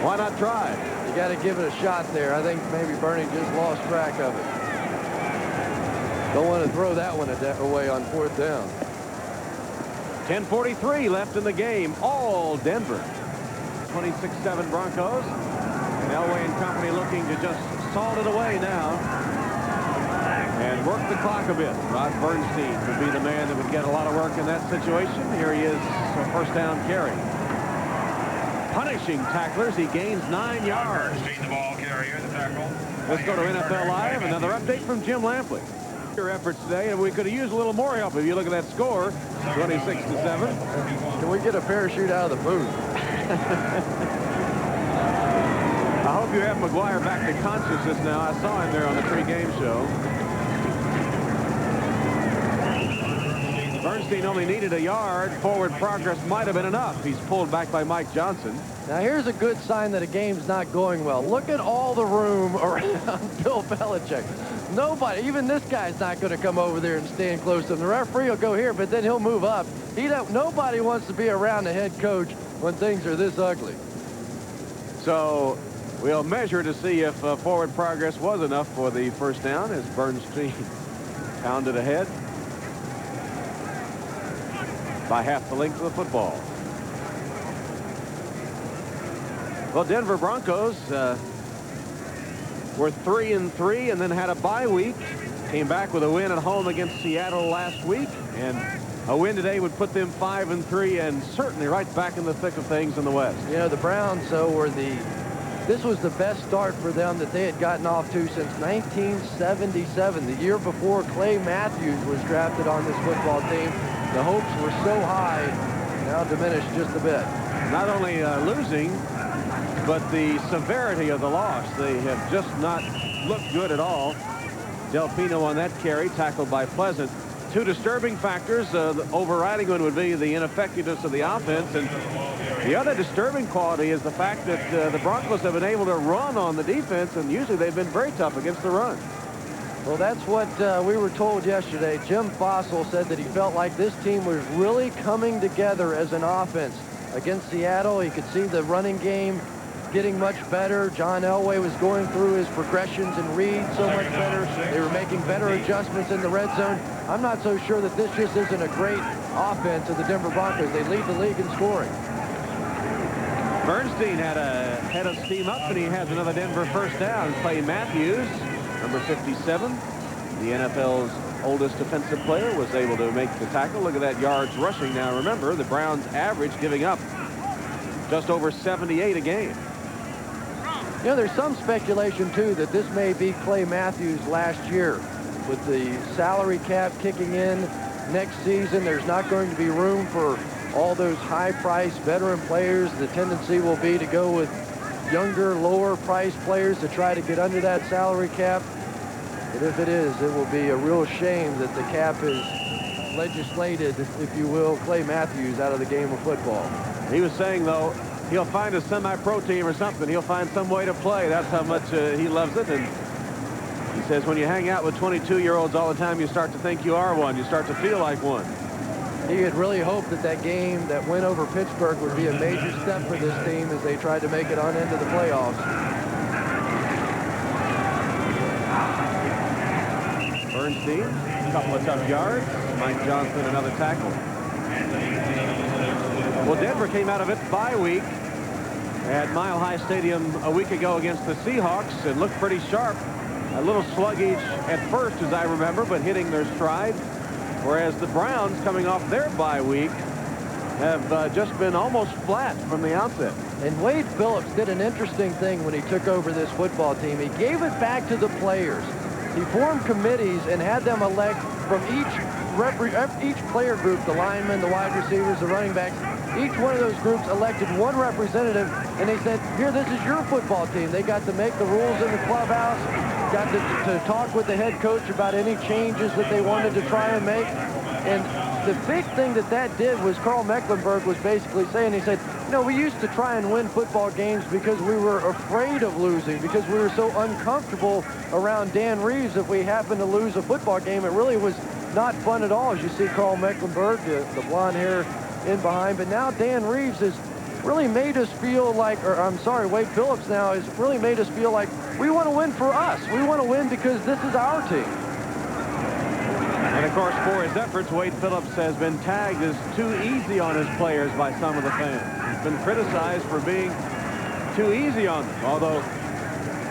why not try? You got to give it a shot there. I think maybe Bernie just lost track of it. Don't want to throw that one away on 4th down. 10:43 left in the game. All Denver. 26-7 Broncos. And Elway and company looking to just salt it away now and work the clock a bit. Rod Bernstein would be the man that would get a lot of work in that situation. Here he is, a 1st down carry. Punishing tacklers. He gains 9 yards. Bernstein, the ball carrier, the tackle. Let's go to NFL Live. Another update from Jim Lampley. Your efforts today, and we could have used a little more help. If you look at that score, 26-7. Can we get a parachute out of the booth? I hope you have McGuire back to consciousness now. I saw him there on the pregame show. Bernstein only needed a yard. Forward progress might have been enough. He's pulled back by Mike Johnson. Now here's a good sign that a game's not going well. Look at all the room around Bill Belechek. Nobody, even this guy's not going to come over there and stand close to him. The referee will go here, but then he'll move up. Nobody wants to be around the head coach when things are this ugly. So we'll measure to see if forward progress was enough for the 1st down as Bernstein pounded ahead by half the length of the football. Well, Denver Broncos were 3-3 and then had a bye week. Came back with a win at home against Seattle last week, and a win today would put them 5-3 and certainly right back in the thick of things in the West. You know, the Browns, though, this was the best start for them that they had gotten off to since 1977, the year before Clay Matthews was drafted on this football team. The hopes were so high, now diminished just a bit. Not only losing, but the severity of the loss. They have just not looked good at all. Del Pino on that carry, tackled by Pleasant. 2 disturbing factors. The overriding one would be the ineffectiveness of the offense, and the other disturbing quality is the fact that the Broncos have been able to run on the defense, and usually they've been very tough against the run. Well, that's what we were told yesterday. Jim Fossil said that he felt like this team was really coming together as an offense. Against Seattle, he could see the running game getting much better. John Elway was going through his progressions and reads so much better. They were making better adjustments in the red zone. I'm not so sure that this just isn't a great offense of the Denver Broncos. They lead the league in scoring. Bernstein had a head of steam up, and he has another Denver 1st down. Clay Matthews, number 57, the NFL's oldest defensive player, was able to make the tackle. Look at that yards rushing. Now remember, the Browns average giving up just over 78 a game. You know, there's some speculation, too, that this may be Clay Matthews' last year. With the salary cap kicking in next season, there's not going to be room for all those high-priced veteran players. The tendency will be to go with younger, lower-priced players to try to get under that salary cap. But if it is, it will be a real shame that the cap has legislated, if you will, Clay Matthews out of the game of football. He was saying, though, he'll find a semi-pro team or something. He'll find some way to play. That's how much he loves it. And he says when you hang out with 22-year-olds all the time, you start to think you are one. You start to feel like one. He had really hoped that that game that went over Pittsburgh would be a major step for this team as they tried to make it on into the playoffs. Bernstein, a couple of tough yards. Mike Johnson, another tackle. Well, Denver came out of its bye week at Mile High Stadium a week ago against the Seahawks and looked pretty sharp. A little sluggish at first, as I remember, but hitting their stride. Whereas the Browns, coming off their bye week, have just been almost flat from the outset. And Wade Phillips did an interesting thing when he took over this football team. He gave it back to the players. He formed committees and had them elect from each player group, the linemen, the wide receivers, the running backs. Each one of those groups elected one representative, and they said, here, this is your football team. They got to make the rules in the clubhouse, got to talk with the head coach about any changes that they wanted to try and make. And the big thing that did was Carl Mecklenburg was basically saying, he said, You know, we used to try and win football games because we were afraid of losing, because we were so uncomfortable around Dan Reeves. If we happened to lose a football game, it really was not fun at all. As you see Carl Mecklenburg, the blonde hair in behind. But now Dan Reeves has really made us feel like, or I'm sorry, Wade Phillips now has really made us feel like we want to win for us. We want to win because this is our team. And of course, for his efforts, Wade Phillips has been tagged as too easy on his players by some of the fans. He's been criticized for being too easy on them, although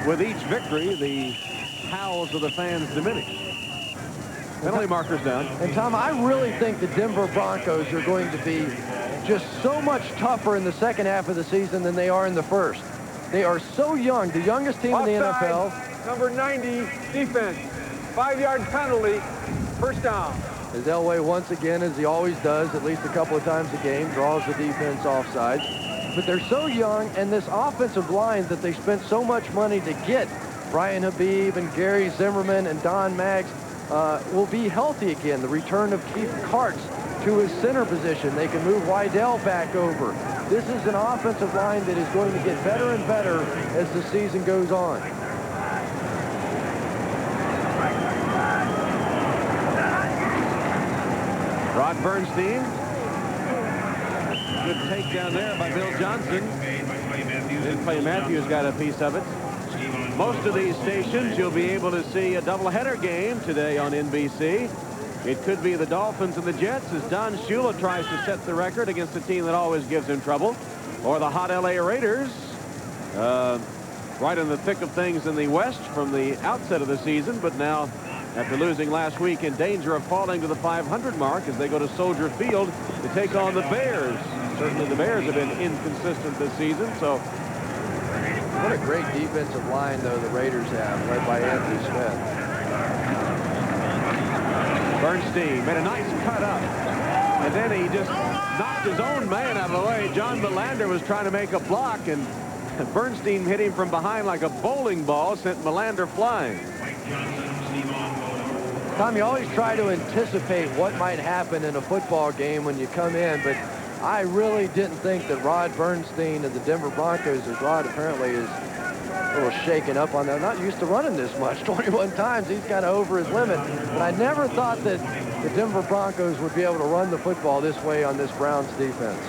with each victory, the howls of the fans diminish. Penalty markers down. And Tom, I really think the Denver Broncos are going to be just so much tougher in the second half of the season than they are in the first. They are so young, the youngest team in the NFL. Number 90, defense. 5-yard penalty, first down. As Elway once again, as he always does, at least a couple of times a game, draws the defense offsides. But they're so young, and this offensive line that they spent so much money to get, Brian Habib and Gary Zimmerman and Don Maggs, will be healthy again. The return of Keith Karts to his center position. They can move Wydell back over. This is an offensive line that is going to get better and better as the season goes on. Rod Bernstein. Good takedown there by Bill Johnson. Then Clay Matthews got a piece of it. Most of these stations, you'll be able to see a doubleheader game today on NBC. It could be the Dolphins and the Jets as Don Shula tries to set the record against a team that always gives him trouble. Or the hot LA Raiders, right in the thick of things in the West from the outset of the season, but now after losing last week in danger of falling to the 500 mark as they go to Soldier Field to take on the Bears. Certainly the Bears have been inconsistent this season, so. What a great defensive line, though, the Raiders have, led by Anthony Smith. Bernstein made a nice cut up, and then he just knocked his own man out of the way. John Melander was trying to make a block, and Bernstein hit him from behind like a bowling ball, sent Melander flying. Tom, you always try to anticipate what might happen in a football game when you come in, but I really didn't think that Rod Bernstein of the Denver Broncos, as Rod apparently is a little shaken up on that. Not used to running this much, 21 times. He's kind of over his limit. But I never thought that the Denver Broncos would be able to run the football this way on this Browns defense.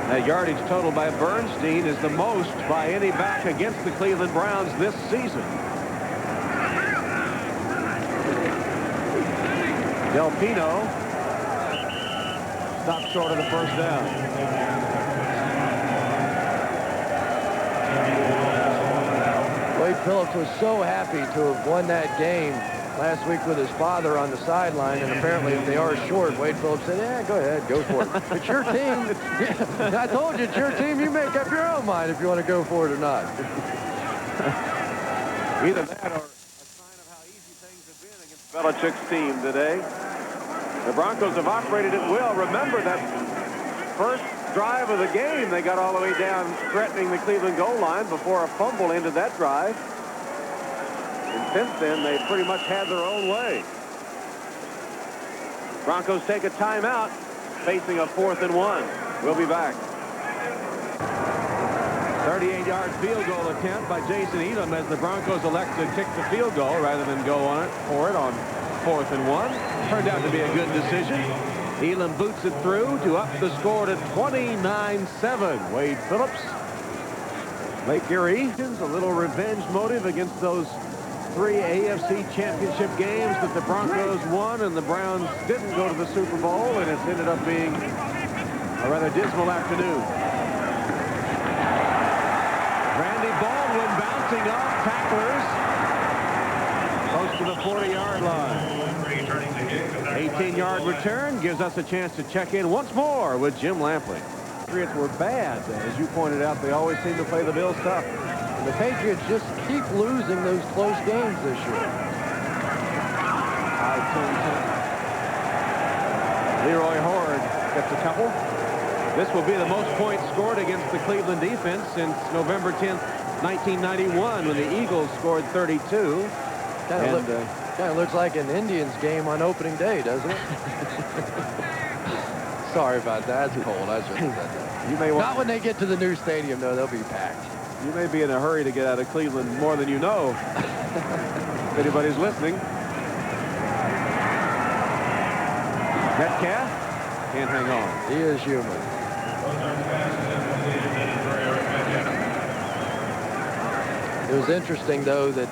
That yardage total by Bernstein is the most by any back against the Cleveland Browns this season. Del Pino stopped short of the first down. Wade Phillips was so happy to have won that game last week with his father on the sideline, and apparently if they are short, Wade Phillips said, yeah, go ahead, go for it. It's your team. I told you, it's your team. You make up your own mind if you want to go for it or not. Either that or a sign of how easy things have been against Belechek's team today. The Broncos have operated at will. Remember that first drive of the game, they got all the way down threatening the Cleveland goal line before a fumble ended that drive. And since then, they pretty much had their own way. Broncos take a timeout, facing a 4th and 1. We'll be back. 38-yard field goal attempt by Jason Elam as the Broncos elect to kick the field goal rather than go on it for it on 4th and 1. Turned out to be a good decision. Elam boots it through to up the score to 29-7. Wade Phillips. Lake Erie, a little revenge motive against those 3 AFC championship games that the Broncos won and the Browns didn't go to the Super Bowl, and it's ended up being a rather dismal afternoon. Randy Baldwin bouncing off tacklers close to the 40-yard line. 18-yard return gives us a chance to check in once more with Jim Lampley. Patriots were bad. As you pointed out, they always seem to play the Bills tough. The Patriots just keep losing those close games this year. Leroy Horde gets a couple. This will be the most points scored against the Cleveland defense since November 10th, 1991, when the Eagles scored 32. Kind of looks like an Indians game on opening day, doesn't it? Sorry about that. It's cold. I shouldn't have said that. You may Not when they get to the new stadium, though. They'll be packed. You may be in a hurry to get out of Cleveland more than you know. If anybody's listening. Metcalf can't hang on. He is human. It was interesting, though, that,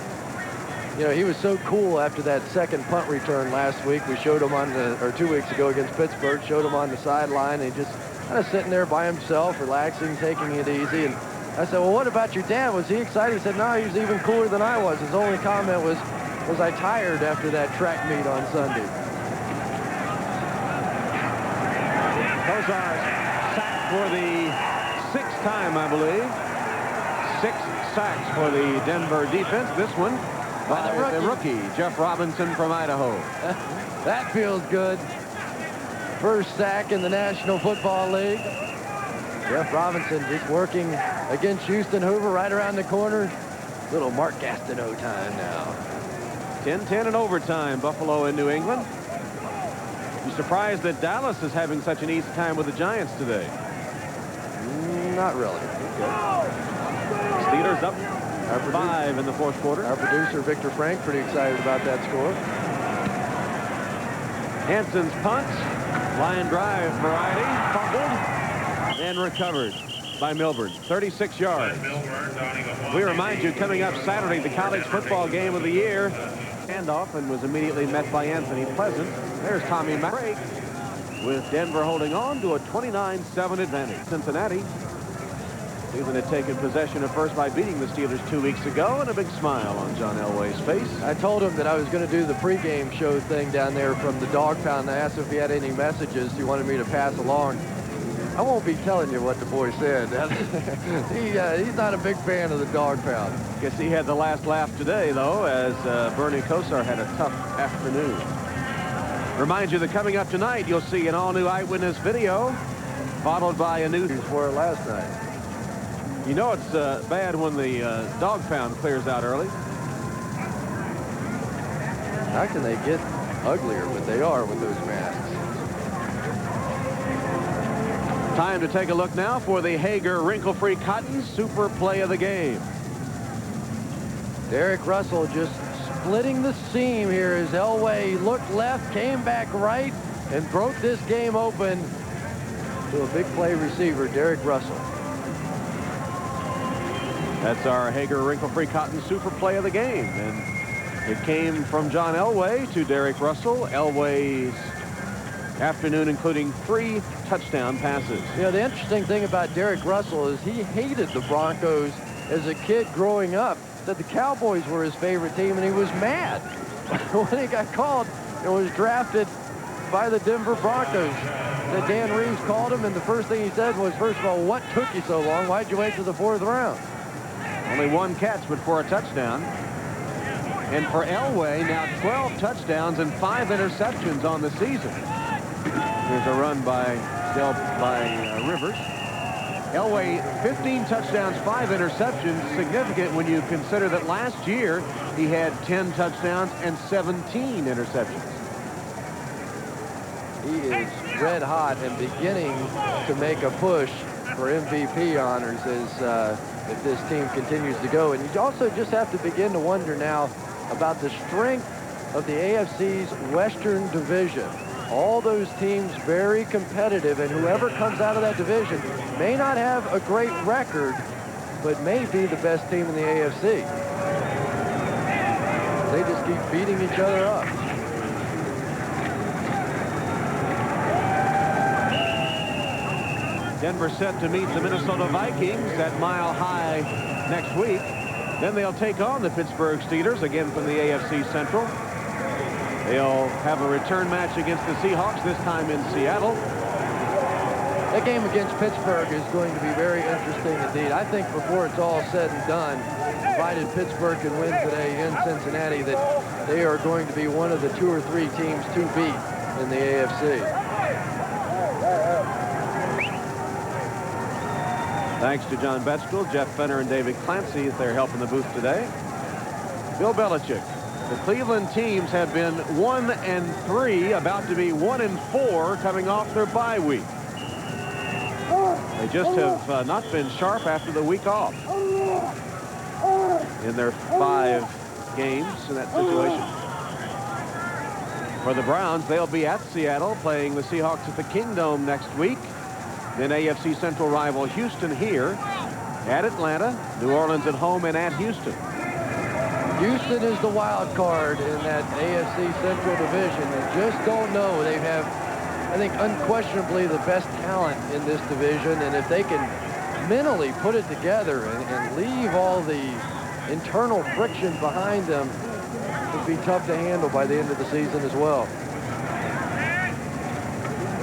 you know, he was so cool after that second punt return last week. We showed him on the, or 2 weeks ago against Pittsburgh, showed him on the sideline, and he just kind of sitting there by himself, relaxing, taking it easy. And I said, well, what about your dad? Was he excited? He said, no, he was even cooler than I was. His only comment was I tired after that track meet on Sunday? Kozar sacked for the 6th time, I believe. 6 sacks for the Denver defense. This one by the rookie, Jeff Robinson from Idaho. That feels good. First sack in the National Football League. Jeff Robinson just working against Houston Hoover right around the corner. Little Mark Gastineau time now. 10-10 in overtime, Buffalo and New England. You surprised that Dallas is having such an easy time with the Giants today? Not really. Okay. Steelers up 5 in the 4th quarter. Our producer, Victor Frank, pretty excited about that score. Hanson's punt, line drive variety, fumbled, and recovered by Milburn. 36 yards. We remind you, coming up Saturday, the college football game of the year. Handoff and was immediately met by Anthony Pleasant. There's Tommy Mack with Denver holding on to a 29-7 advantage. Cincinnati. Cleveland had taken possession at first by beating the Steelers 2 weeks ago, and a big smile on John Elway's face. I told him that I was going to do the pregame show thing down there from the dog pound. I asked if he had any messages he wanted me to pass along. I won't be telling you what the boy said. He's not a big fan of the dog pound. Guess he had the last laugh today, though, as Bernie Kosar had a tough afternoon. Remind you that coming up tonight, you'll see an all-new eyewitness video, followed by a new for it last night. You know it's bad when the dog pound clears out early. How can they get uglier? But they are with those masks. Time to take a look now for the Hager wrinkle-free cotton super play of the game. Derek Russell just splitting the seam here as Elway looked left, came back right, and broke this game open to a big play receiver, Derek Russell. That's our Hager wrinkle-free cotton super play of the game. And it came from John Elway to Derek Russell. Elway's afternoon including 3 touchdown passes. You know, the interesting thing about Derek Russell is he hated the Broncos as a kid growing up. That the Cowboys were his favorite team, and he was mad when he got called and was drafted by the Denver Broncos. That Dan Reeves called him, and the first thing he said was, first of all, what took you so long? Why'd you wait to the 4th round? Only 1 catch, but for a touchdown. And for Elway, now 12 touchdowns and 5 interceptions on the season. There's a run by Rivers. Elway, 15 touchdowns, 5 interceptions. Significant when you consider that last year he had 10 touchdowns and 17 interceptions. He is red hot and beginning to make a push for MVP honors as if this team continues to go. And you also just have to begin to wonder now about the strength of the AFC's Western Division. All those teams very competitive, and whoever comes out of that division may not have a great record, but may be the best team in the AFC. They just keep beating each other up. Denver set to meet the Minnesota Vikings at Mile High next week. Then they'll take on the Pittsburgh Steelers, again from the AFC Central. They'll have a return match against the Seahawks, this time in Seattle. That game against Pittsburgh is going to be very interesting indeed. I think before it's all said and done, provided Pittsburgh can win today in Cincinnati, that they are going to be one of the 2 or 3 teams to beat in the AFC. Thanks to John Betchkel, Jeff Fenner, and David Clancy as their help in the booth today. Bill Belechek. The Cleveland teams have been 1-3, about to be 1-4 coming off their bye week. The They just have not been sharp after the week off in their 5 games in that situation. For the Browns, they'll be at Seattle playing the Seahawks at the Kingdome next week. Then AFC Central rival Houston here, at Atlanta, New Orleans at home, and at Houston. Houston is the wild card in that AFC Central division. You just don't know. They have, I think, unquestionably the best talent in this division, and if they can mentally put it together and leave all the internal friction behind them, it'd be tough to handle by the end of the season as well.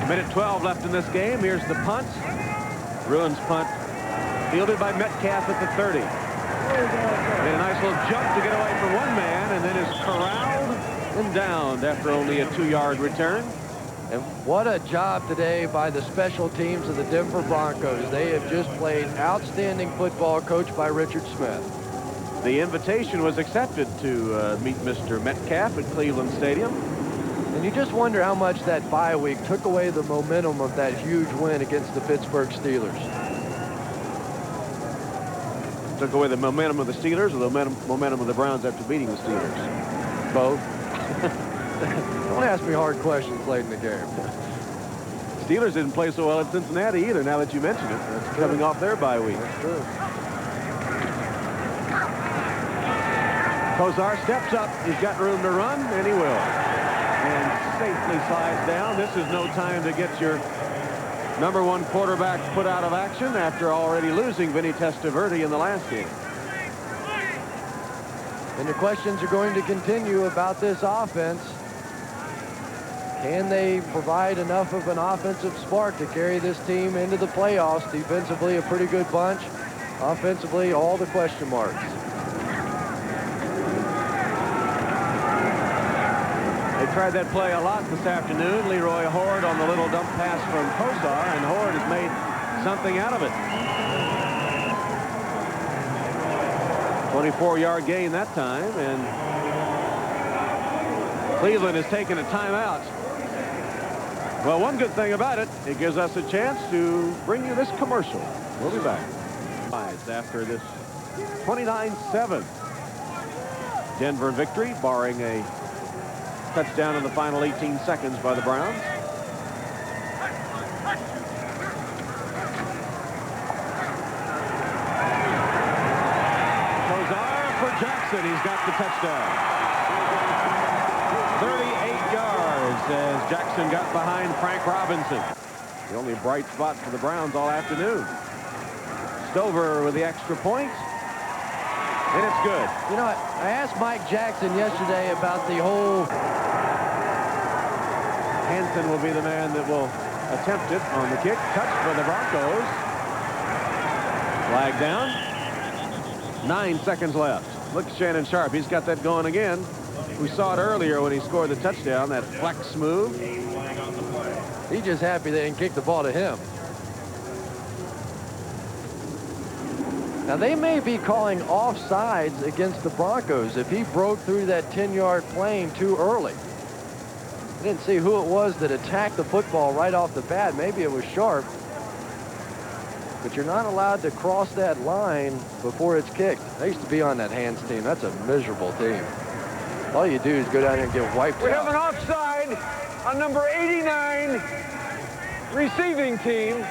Minute 12 left in this game. Here's the punt. Bruins punt fielded by Metcalf at the 30. Made a nice little jump to get away from one man, and then is corralled and downed after only a 2-yard return. And what a job today by the special teams of the Denver Broncos. They have just played outstanding football, coached by Richard Smith. The invitation was accepted to meet Mr. Metcalf at Cleveland Stadium. And you just wonder how much that bye week took away the momentum of that huge win against the Pittsburgh Steelers. Took away the momentum of the Steelers or the momentum of the Browns after beating the Steelers? Both. Don't ask me hard questions late in the game. Steelers didn't play so well at Cincinnati either, now that you mention it. That's coming off their bye week. That's true. Kozar steps up. He's got room to run, and he will. And safely slides down. This is no time to get your #1 quarterback put out of action after already losing Vinny Testaverde in the last game. And the questions are going to continue about this offense. Can they provide enough of an offensive spark to carry this team into the playoffs? Defensively, a pretty good bunch. Offensively, all the question marks. They tried that play a lot this afternoon. Leroy Horde on the little dump pass from Kozar, and Horde has made something out of it. 24-yard gain that time, and Cleveland has taken a timeout. Well, one good thing about it, it gives us a chance to bring you this commercial. We'll be back. After this 29-7 Denver victory, barring a touchdown in the final 18 seconds by the Browns. Kozar for Jackson. He's got the touchdown. 38 yards as Jackson got behind Frank Robinson. The only bright spot for the Browns all afternoon. Stover with the extra point. And it's good. You know, I asked Mike Jackson yesterday about the whole... Hansen will be the man that will attempt it on the kick. Touch for the Broncos. Flag down. 9 seconds left. Look at Shannon Sharp. He's got that going again. We saw it earlier when he scored the touchdown, that flex move. He's just happy they didn't kick the ball to him. Now, they may be calling offsides against the Broncos if he broke through that 10-yard plane too early. I didn't see who it was that attacked the football right off the bat. Maybe it was Sharp. But you're not allowed to cross that line before it's kicked. I used to be on that hands team. That's a miserable team. All you do is go down there and get wiped out. We have an offside on number 89, receiving team.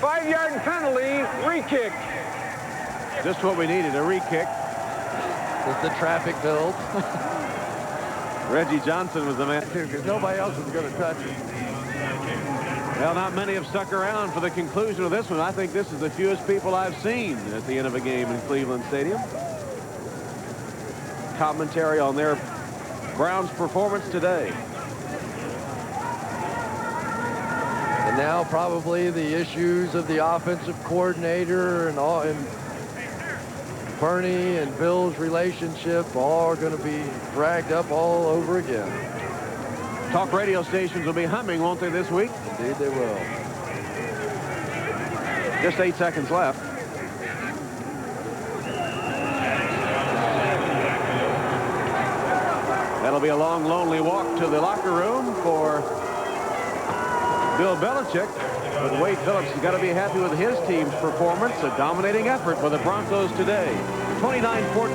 5-yard penalty, re-kick. Just what we needed, a re-kick. As the traffic builds. Reggie Johnson was the man. Because nobody else was going to touch it. Well, not many have stuck around for the conclusion of this one. I think this is the fewest people I've seen at the end of a game in Cleveland Stadium. Commentary on their Browns performance today. And now probably the issues of the offensive coordinator and all, and Bernie and Bill's relationship all are going to be dragged up all over again. Talk radio stations will be humming, won't they, this week? Indeed they will. Just 8 seconds left. That'll be a long, lonely walk to the locker room for Bill Belechek. But Wade Phillips has got to be happy with his team's performance. A dominating effort for the Broncos today. 29-14.